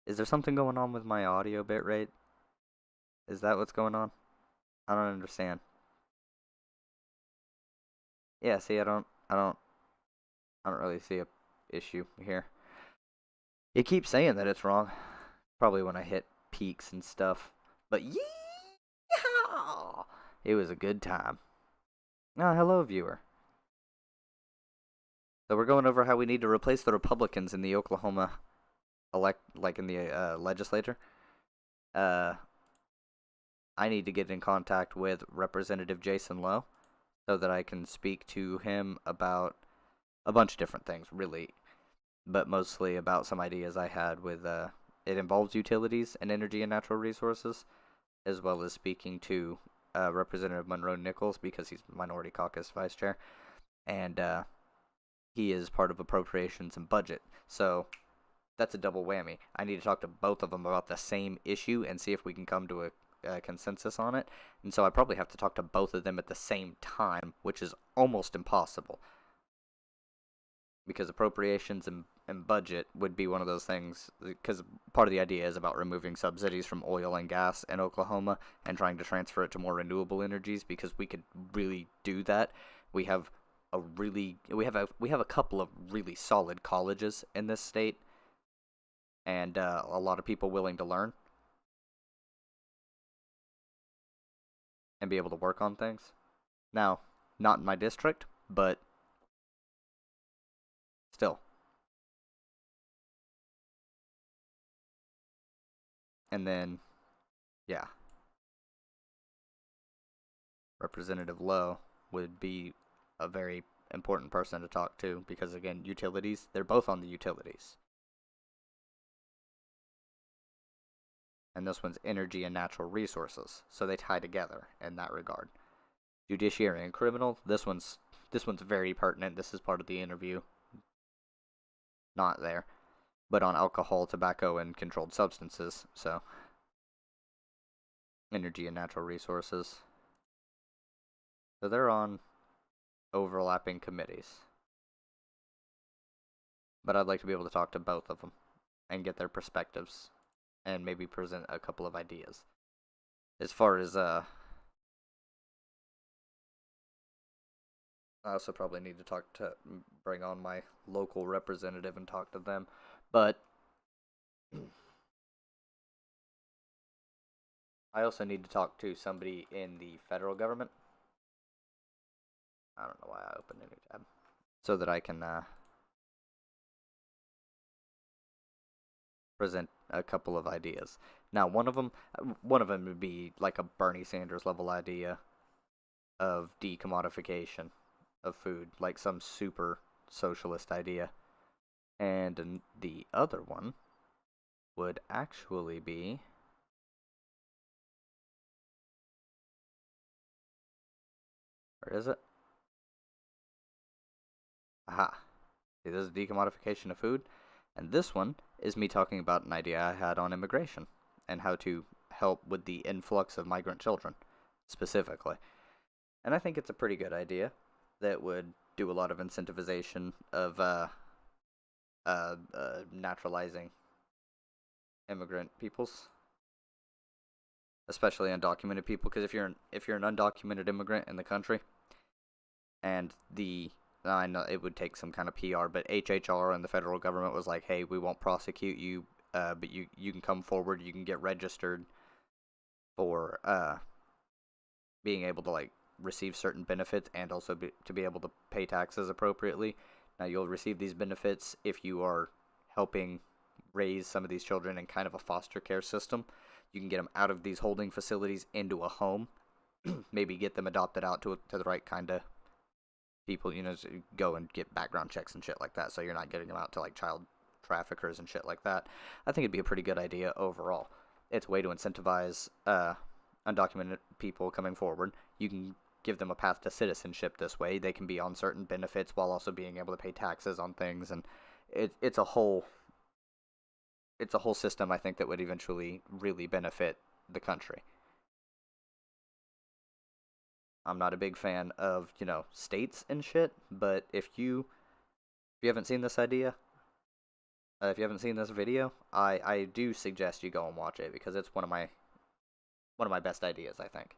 Is there something going on with my audio bitrate? Is that what's going on? I don't understand. Yeah, see, I don't really see a issue here. It keeps saying that it's wrong. Probably when I hit peaks and stuff. But yeehaw! It was a good time. Oh, hello, viewer. So we're going over how we need to replace the Republicans in the Oklahoma legislature. I need to get in contact with Representative Jason Lowe so that I can speak to him about a bunch of different things, really, but mostly about some ideas I had with it involves utilities and energy and natural resources, as well as speaking to Representative Monroe Nichols because he's Minority Caucus Vice Chair, and he is part of Appropriations and Budget. So that's a double whammy. I need to talk to both of them about the same issue and see if we can come to a consensus on it. And so I probably have to talk to both of them at the same time, which is almost impossible. Because appropriations and budget would be one of those things, because part of the idea is about removing subsidies from oil and gas in Oklahoma and trying to transfer it to more renewable energies, because we could really do that. We have a couple of really solid colleges in this state, and a lot of people willing to learn and be able to work on things. Now, not in my district, but still. And then, yeah, Representative Lowe would be a very important person to talk to because, again, utilities, they're both on the utilities. And this one's energy and natural resources, so they tie together in that regard. Judiciary and criminal, this one's very pertinent. This is part of the interview. Not there, but on alcohol, tobacco, and controlled substances, so energy and natural resources. So they're on overlapping committees. But I'd like to be able to talk to both of them and get their perspectives and maybe present a couple of ideas. As far as I also probably need to bring on my local representative and talk to them. But I also need to talk to somebody in the federal government. I don't know why I opened a new tab. So that I can present a couple of ideas. Now, one of them would be like a Bernie Sanders level idea of decommodification of food, like some super socialist idea. And the other one would actually be where is it? Aha. See, this is decommodification of food, and this one is me talking about an idea I had on immigration and how to help with the influx of migrant children, specifically. And I think it's a pretty good idea that would do a lot of incentivization of naturalizing immigrant peoples, especially undocumented people. Because if you're an undocumented immigrant in the country, and I know it would take some kind of PR, but HHR and the federal government was like, hey, we won't prosecute you, but you can come forward, you can get registered for being able to like receive certain benefits and also to be able to pay taxes appropriately. Now you'll receive these benefits if you are helping raise some of these children in kind of a foster care system. You can get them out of these holding facilities into a home, maybe get them adopted out to the right kind of people, so go and get background checks and shit like that, so you're not getting them out to like child traffickers and shit like that. I think it'd be a pretty good idea overall. It's a way to incentivize undocumented people coming forward. You can give them a path to citizenship this way. They can be on certain benefits while also being able to pay taxes on things, and it's a whole system I think that would eventually really benefit the country. I'm not a big fan of, states and shit, but if you haven't seen this idea, if you haven't seen this video, I do suggest you go and watch it because it's one of my best ideas, I think.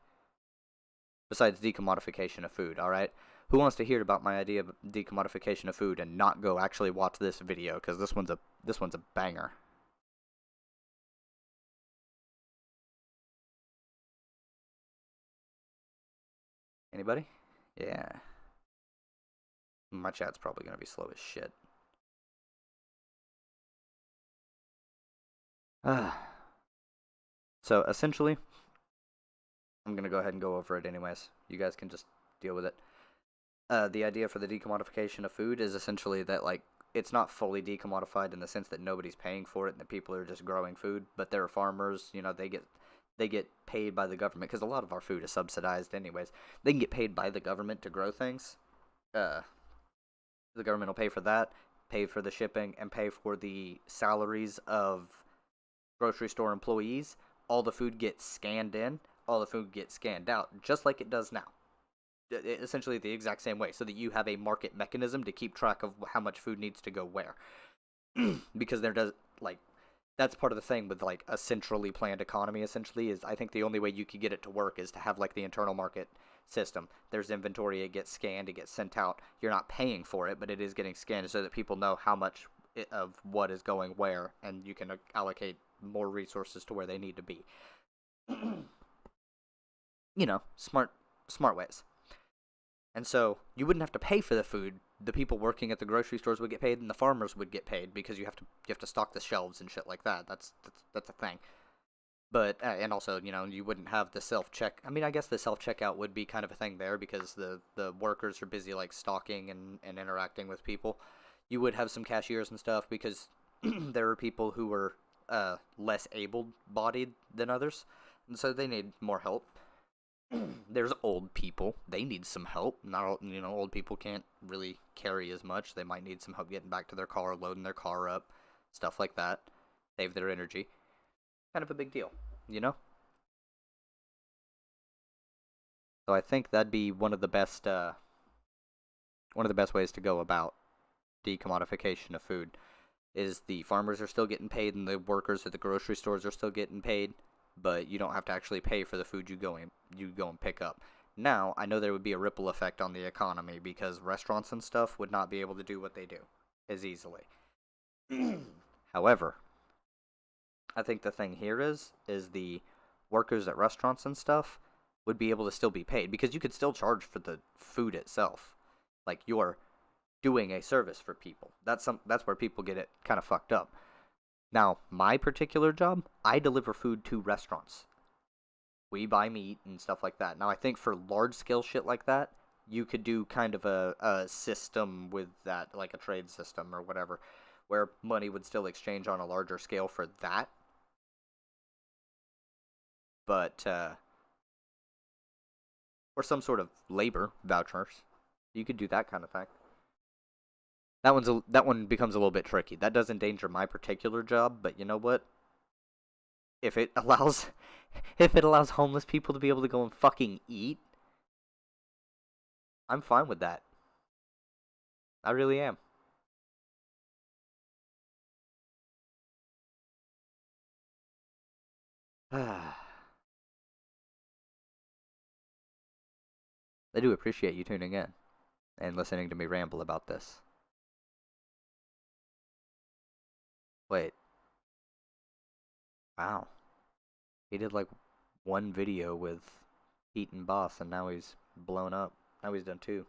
Besides decommodification of food, alright? Who wants to hear about my idea of decommodification of food and not go actually watch this video, because this one's a banger. Anybody? Yeah. My chat's probably gonna be slow as shit. So essentially, I'm gonna go ahead and go over it anyways. You guys can just deal with it. The idea for the decommodification of food is essentially that like it's not fully decommodified in the sense that nobody's paying for it and that people are just growing food, but there are farmers, they get paid by the government because a lot of our food is subsidized anyways. They can get paid by the government to grow things. The government will pay for that, pay for the shipping, and pay for the salaries of grocery store employees. All the food gets scanned in, all the food gets scanned out, just like it does now. Essentially the exact same way, so that you have a market mechanism to keep track of how much food needs to go where. Because that's part of the thing with like a centrally planned economy, essentially, is I think the only way you could get it to work is to have like the internal market system. There's inventory, it gets scanned, it gets sent out. You're not paying for it, but it is getting scanned so that people know how much of what is going where, and you can allocate more resources to where they need to be. Smart ways. And so you wouldn't have to pay for the food. The people working at the grocery stores would get paid, and the farmers would get paid because you have to stock the shelves and shit like that. That's a thing. But and also, you wouldn't have the self-check. I mean, I guess the self-checkout would be kind of a thing there because the workers are busy like stocking and interacting with people. You would have some cashiers and stuff because there are people who are less able-bodied than others, and so they need more help. There's old people. They need some help. Not all, old people can't really carry as much. They might need some help getting back to their car, loading their car up, stuff like that. Save their energy. Kind of a big deal, So I think that'd be one of the best ways to go about decommodification of food. Is the farmers are still getting paid and the workers at the grocery stores are still getting paid, but you don't have to actually pay for the food you go and pick up. Now, I know there would be a ripple effect on the economy because restaurants and stuff would not be able to do what they do as easily. However, I think the thing here is the workers at restaurants and stuff would be able to still be paid because you could still charge for the food itself. Like you're doing a service for people. That's where people get it kind of fucked up. Now, my particular job, I deliver food to restaurants. We buy meat and stuff like that. Now, I think for large-scale shit like that, you could do kind of a system with that, like a trade system or whatever, where money would still exchange on a larger scale for that. But, or some sort of labor vouchers. You could do that kind of thing. that one becomes a little bit tricky. That does endanger my particular job, but you know what? If it allows if it allows homeless people to be able to go and fucking eat, I'm fine with that. I really am. I do appreciate you tuning in and listening to me ramble about this. Wait, wow. He did like one video with Heat and Boss, and now he's blown up. Now he's done two.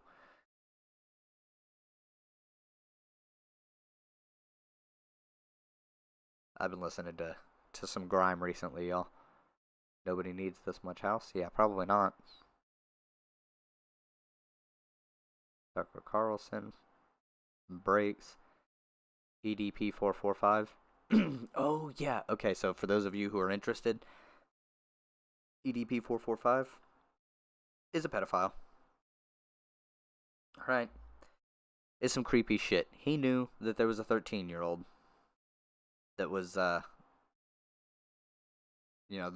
I've been listening to some grime recently, y'all. Nobody needs this much house. Yeah, probably not. Tucker Carlson, Breaks, EDP 445. Oh yeah. Okay, so for those of you who are interested, EDP 445 is a pedophile. All right. It's some creepy shit. He knew that there was a 13-year-old that was the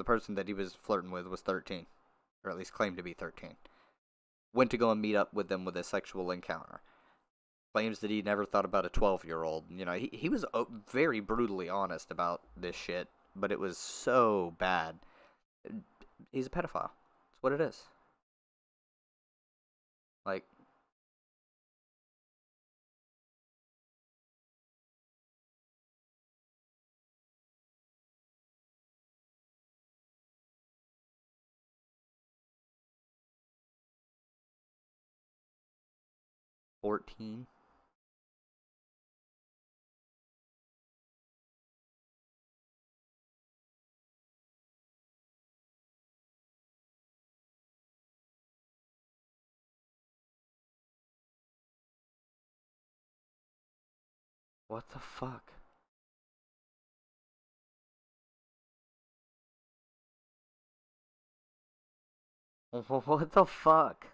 person that he was flirting with was 13, or at least claimed to be 13. Went to go and meet up with them with a sexual encounter. Claims that he never thought about a 12-year-old. He was very brutally honest about this shit, but it was so bad. He's a pedophile. That's what it is. Like, 14. What the fuck? What the fuck?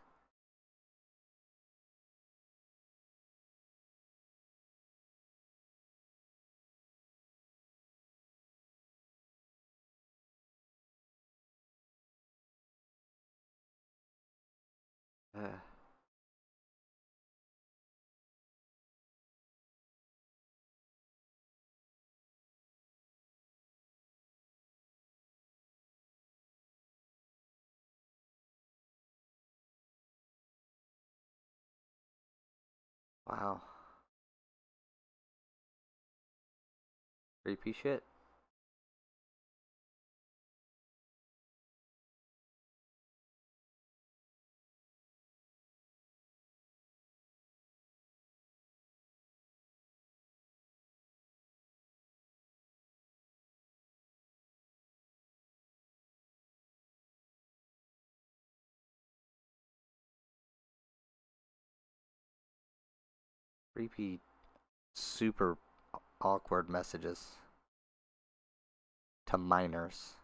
Wow. Creepy shit. Creepy, super awkward messages to minors.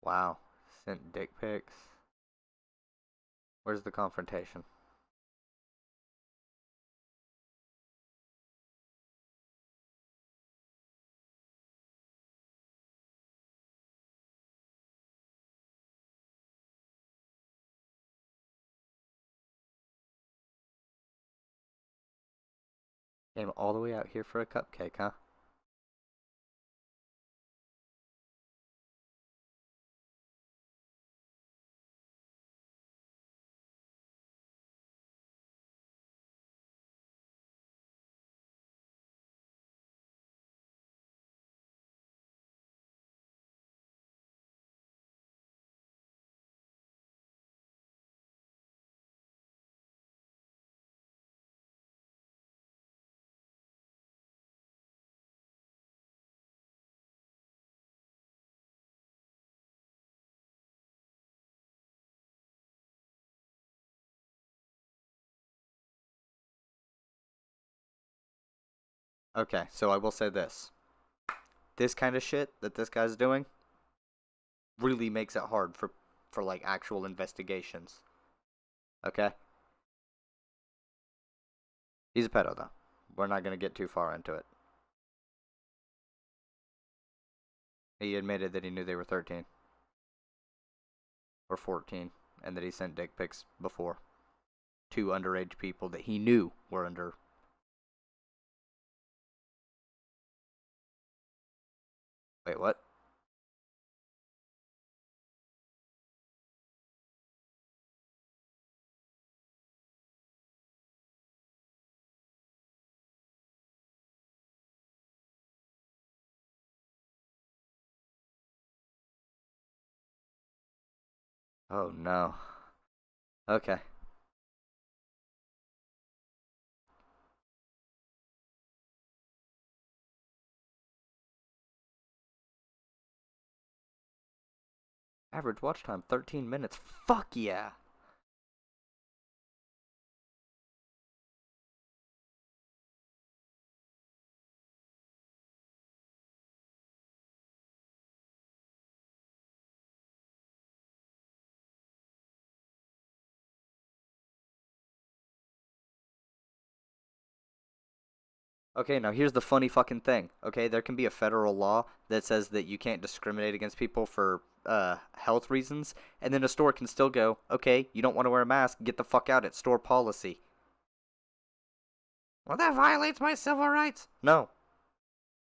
Wow. Sent dick pics. Where's the confrontation? Came all the way out here for a cupcake, huh? Okay, so I will say this. This kind of shit that this guy's doing really makes it hard for like actual investigations. Okay? He's a pedo though. We're not gonna get too far into it. He admitted that he knew they were 13 or 14 and that he sent dick pics before to underage people that he knew were under. Wait, what? Oh no. Okay. Average watch time 13 minutes. Fuck yeah. Okay, now here's the funny fucking thing. Okay, there can be a federal law that says that you can't discriminate against people for health reasons, and then a store can still go, okay, you don't want to wear a mask, get the fuck out. It's store policy. Well, that violates my civil rights. No.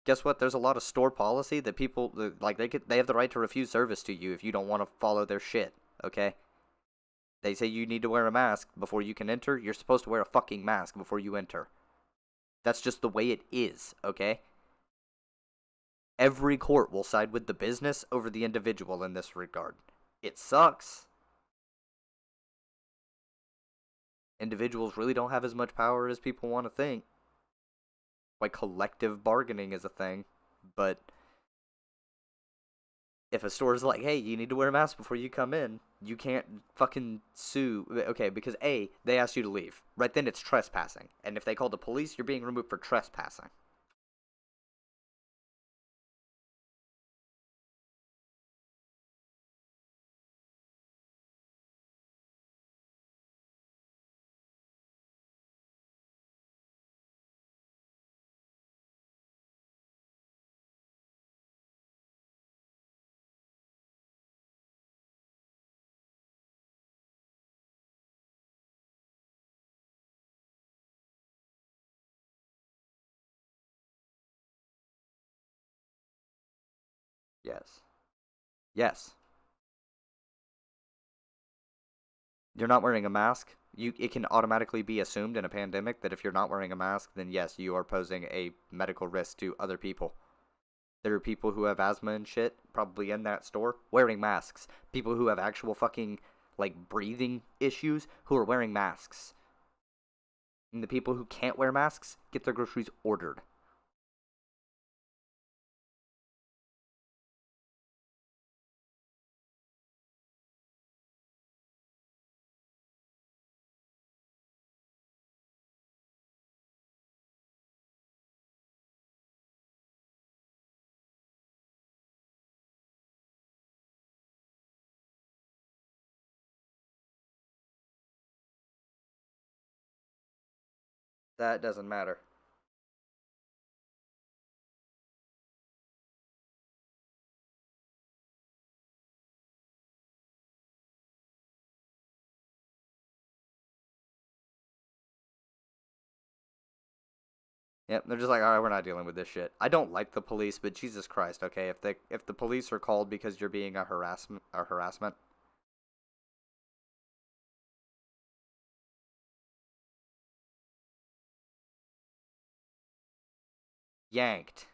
Guess what? There's a lot of store policy that people like they have the right to refuse service to you if you don't want to follow their shit. Okay. They say you need to wear a mask before you can enter. You're supposed to wear a fucking mask before you enter. That's just the way it is, okay? Every court will side with the business over the individual in this regard. It sucks. Individuals really don't have as much power as people want to think. Like, collective bargaining is a thing, but if a store's like, hey, you need to wear a mask before you come in, you can't fucking sue. Okay, because A, they asked you to leave. Right then, it's trespassing. And if they call the police, you're being removed for trespassing. Yes. Yes. You're not wearing a mask. It can automatically be assumed in a pandemic that if you're not wearing a mask, then yes, you are posing a medical risk to other people. There are people who have asthma and shit, probably in that store, wearing masks. People who have actual fucking, like, breathing issues who are wearing masks. And the people who can't wear masks get their groceries ordered. That doesn't matter. Yep, they're just like, all right, we're not dealing with this shit. I don't like the police, but Jesus Christ, okay, if the police are called because you're being a harassment, yanked.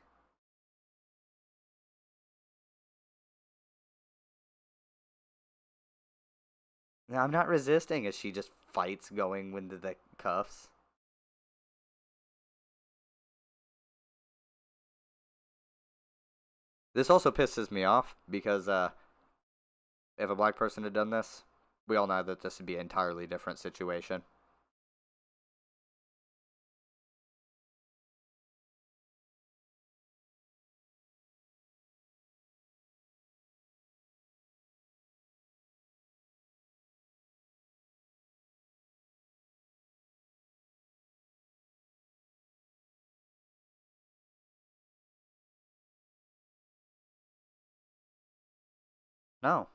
Now, I'm not resisting as she just fights going into the cuffs. This also pisses me off because if a black person had done this, we all know that this would be an entirely different situation. No.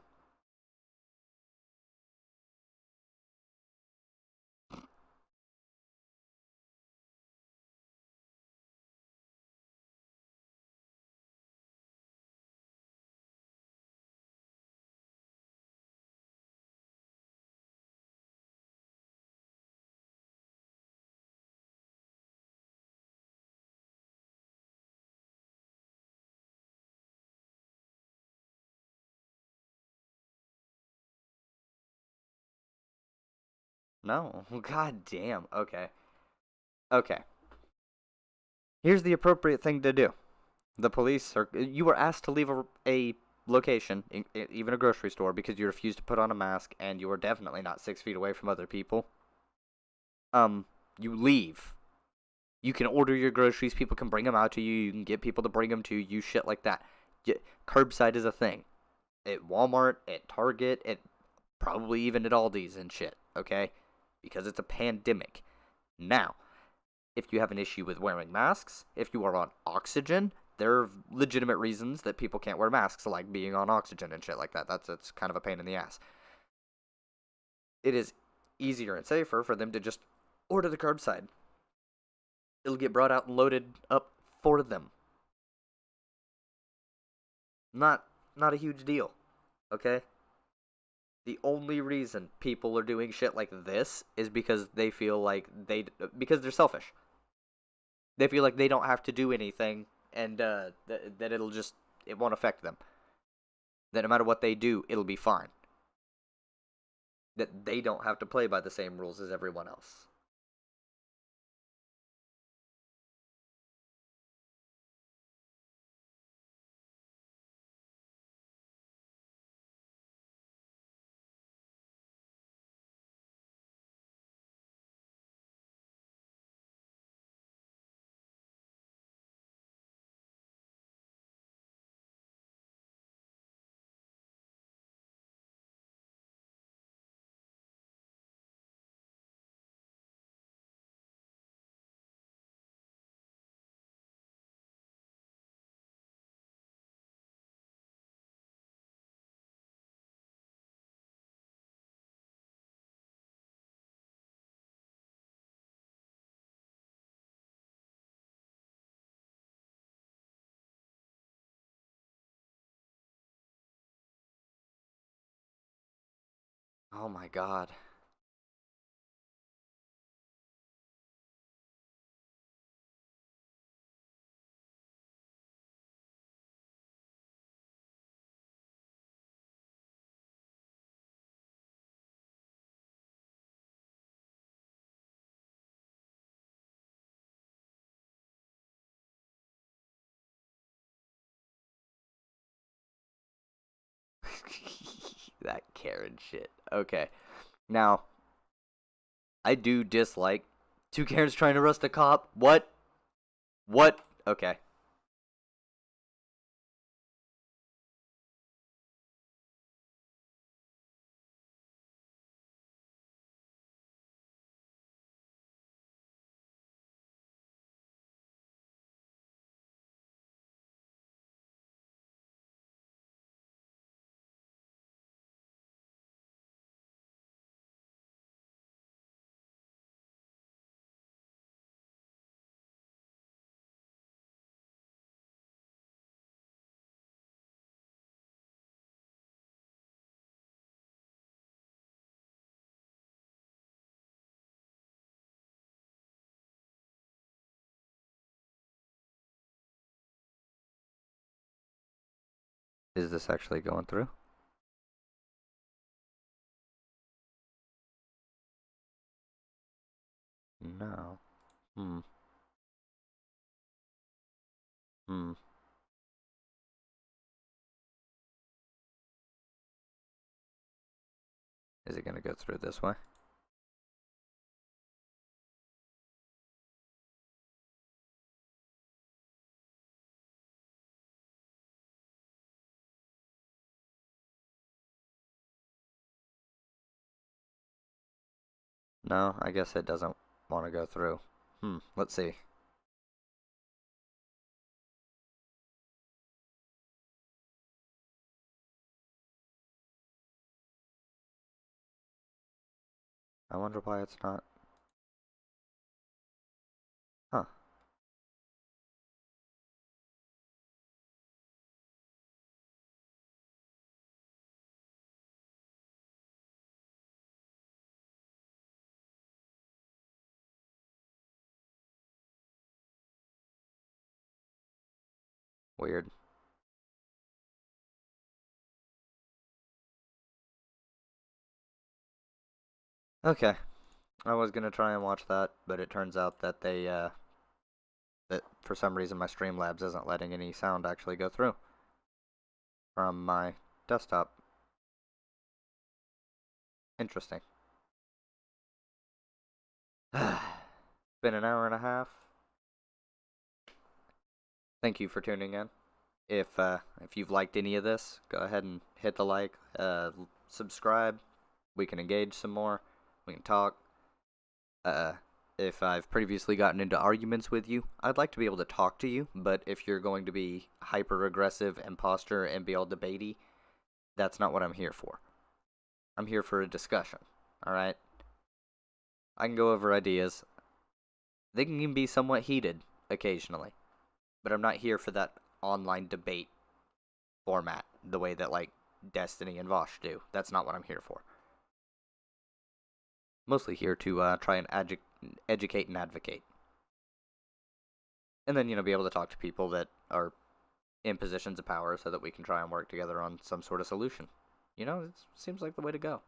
No. God damn. Okay. Okay. Here's the appropriate thing to do. The police are. You were asked to leave a location, even a grocery store, because you refused to put on a mask and you were definitely not 6 feet away from other people. You leave. You can order your groceries. People can bring them out to you. You can get people to bring them to you. Shit like that. Curbside is a thing. At Walmart, at Target, at probably even at Aldi's and shit. Okay, because it's a pandemic. Now, if you have an issue with wearing masks, if you are on oxygen, there are legitimate reasons that people can't wear masks, like being on oxygen and shit like that. That's kind of a pain in the ass. It is easier and safer for them to just order the curbside. It'll get brought out and loaded up for them. Not not a huge deal. Okay? The only reason people are doing shit like this is because they feel like because they're selfish. They feel like they don't have to do anything and that it won't affect them. That no matter what they do, it'll be fine. That they don't have to play by the same rules as everyone else. Oh my god. That Karen shit. Okay. Now, I do dislike two Karens trying to arrest a cop. What? What? Okay. Is this actually going through? No. Hmm. Hmm. Is it gonna go through this way? No, I guess it doesn't want to go through. Let's see. I wonder why it's not. Huh. Weird. Okay. I was gonna try and watch that, but it turns out that that for some reason my Streamlabs isn't letting any sound actually go through from my desktop. Interesting. Been an hour and a half. Thank you for tuning in. If you've liked any of this, go ahead and hit the like, subscribe. We can engage some more. We can talk. Uh, if I've previously gotten into arguments with you, I'd like to be able to talk to you. But if you're going to be hyper aggressive, imposter, and be all debatey, that's not what I'm here for. I'm here for a discussion. All right. I can go over ideas. They can even be somewhat heated occasionally, but I'm not here for that online debate format the way that like Destiny and Vosh do. That's not what I'm here for. Mostly here to try and educate and advocate, and then be able to talk to people that are in positions of power so that we can try and work together on some sort of solution. It seems like the way to go.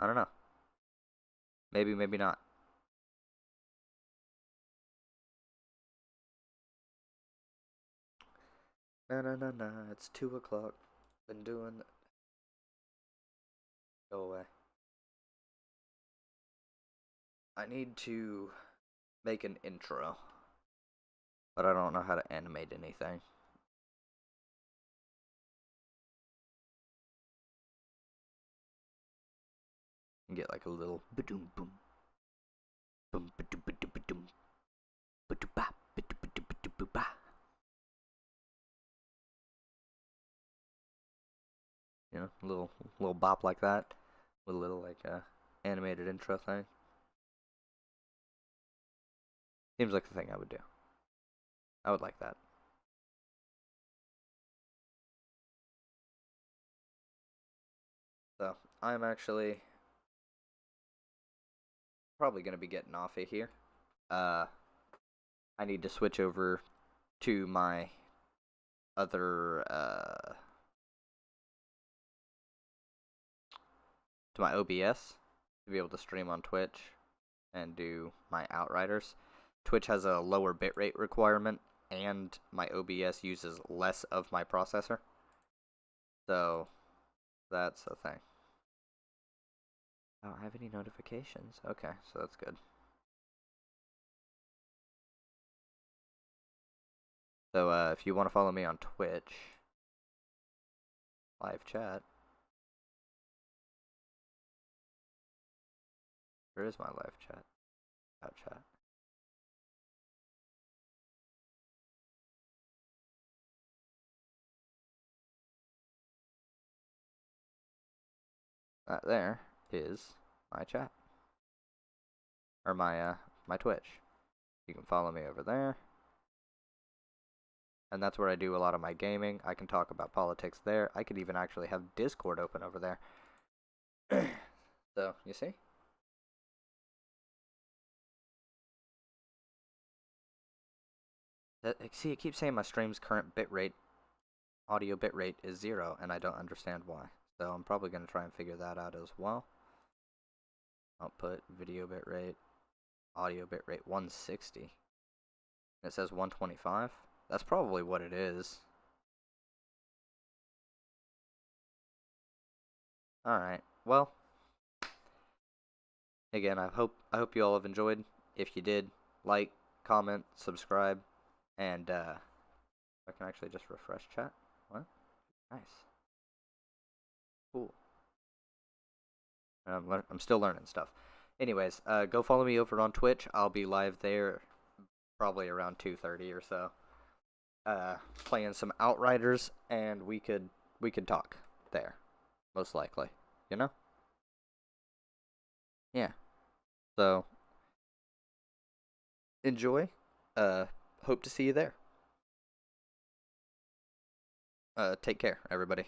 I don't know. Maybe, maybe not. Na na na na. It's 2 o'clock. Been doing. Go away. I need to make an intro, but I don't know how to animate anything. And get like a little ba-doom boom. Boom ba-doom ba-doom ba-doom. Ba-doom ba ba-doom ba-doom ba-doom ba. A little bop like that, with a little like animated intro thing. Seems like the thing I would do. I would like that. So I'm actually probably gonna be getting off of here. Uh, I need to switch over to my other to my OBS to be able to stream on Twitch and do my Outriders. Twitch has a lower bitrate requirement, and my OBS uses less of my processor. So that's the thing. I don't have any notifications. Okay, so that's good. So if you want to follow me on Twitch, live chat. Where is my live chat? Out chat. That there is my chat. Or my Twitch. You can follow me over there. And that's where I do a lot of my gaming. I can talk about politics there. I could even actually have Discord open over there. So, you see? See, it keeps saying my stream's current bitrate, audio bitrate is 0, and I don't understand why. So I'm probably going to try and figure that out as well. Output, video bitrate, audio bitrate 160. It says 125. That's probably what it is. Alright, well, again, I hope you all have enjoyed. If you did, like, comment, subscribe, and I can actually just refresh chat. What? Nice. Cool. I'm still learning stuff. Anyways, go follow me over on Twitch. I'll be live there probably around 2:30 or so. Playing some Outriders, and we could talk there, most likely. Yeah. So enjoy. Hope to see you there. Take care, everybody.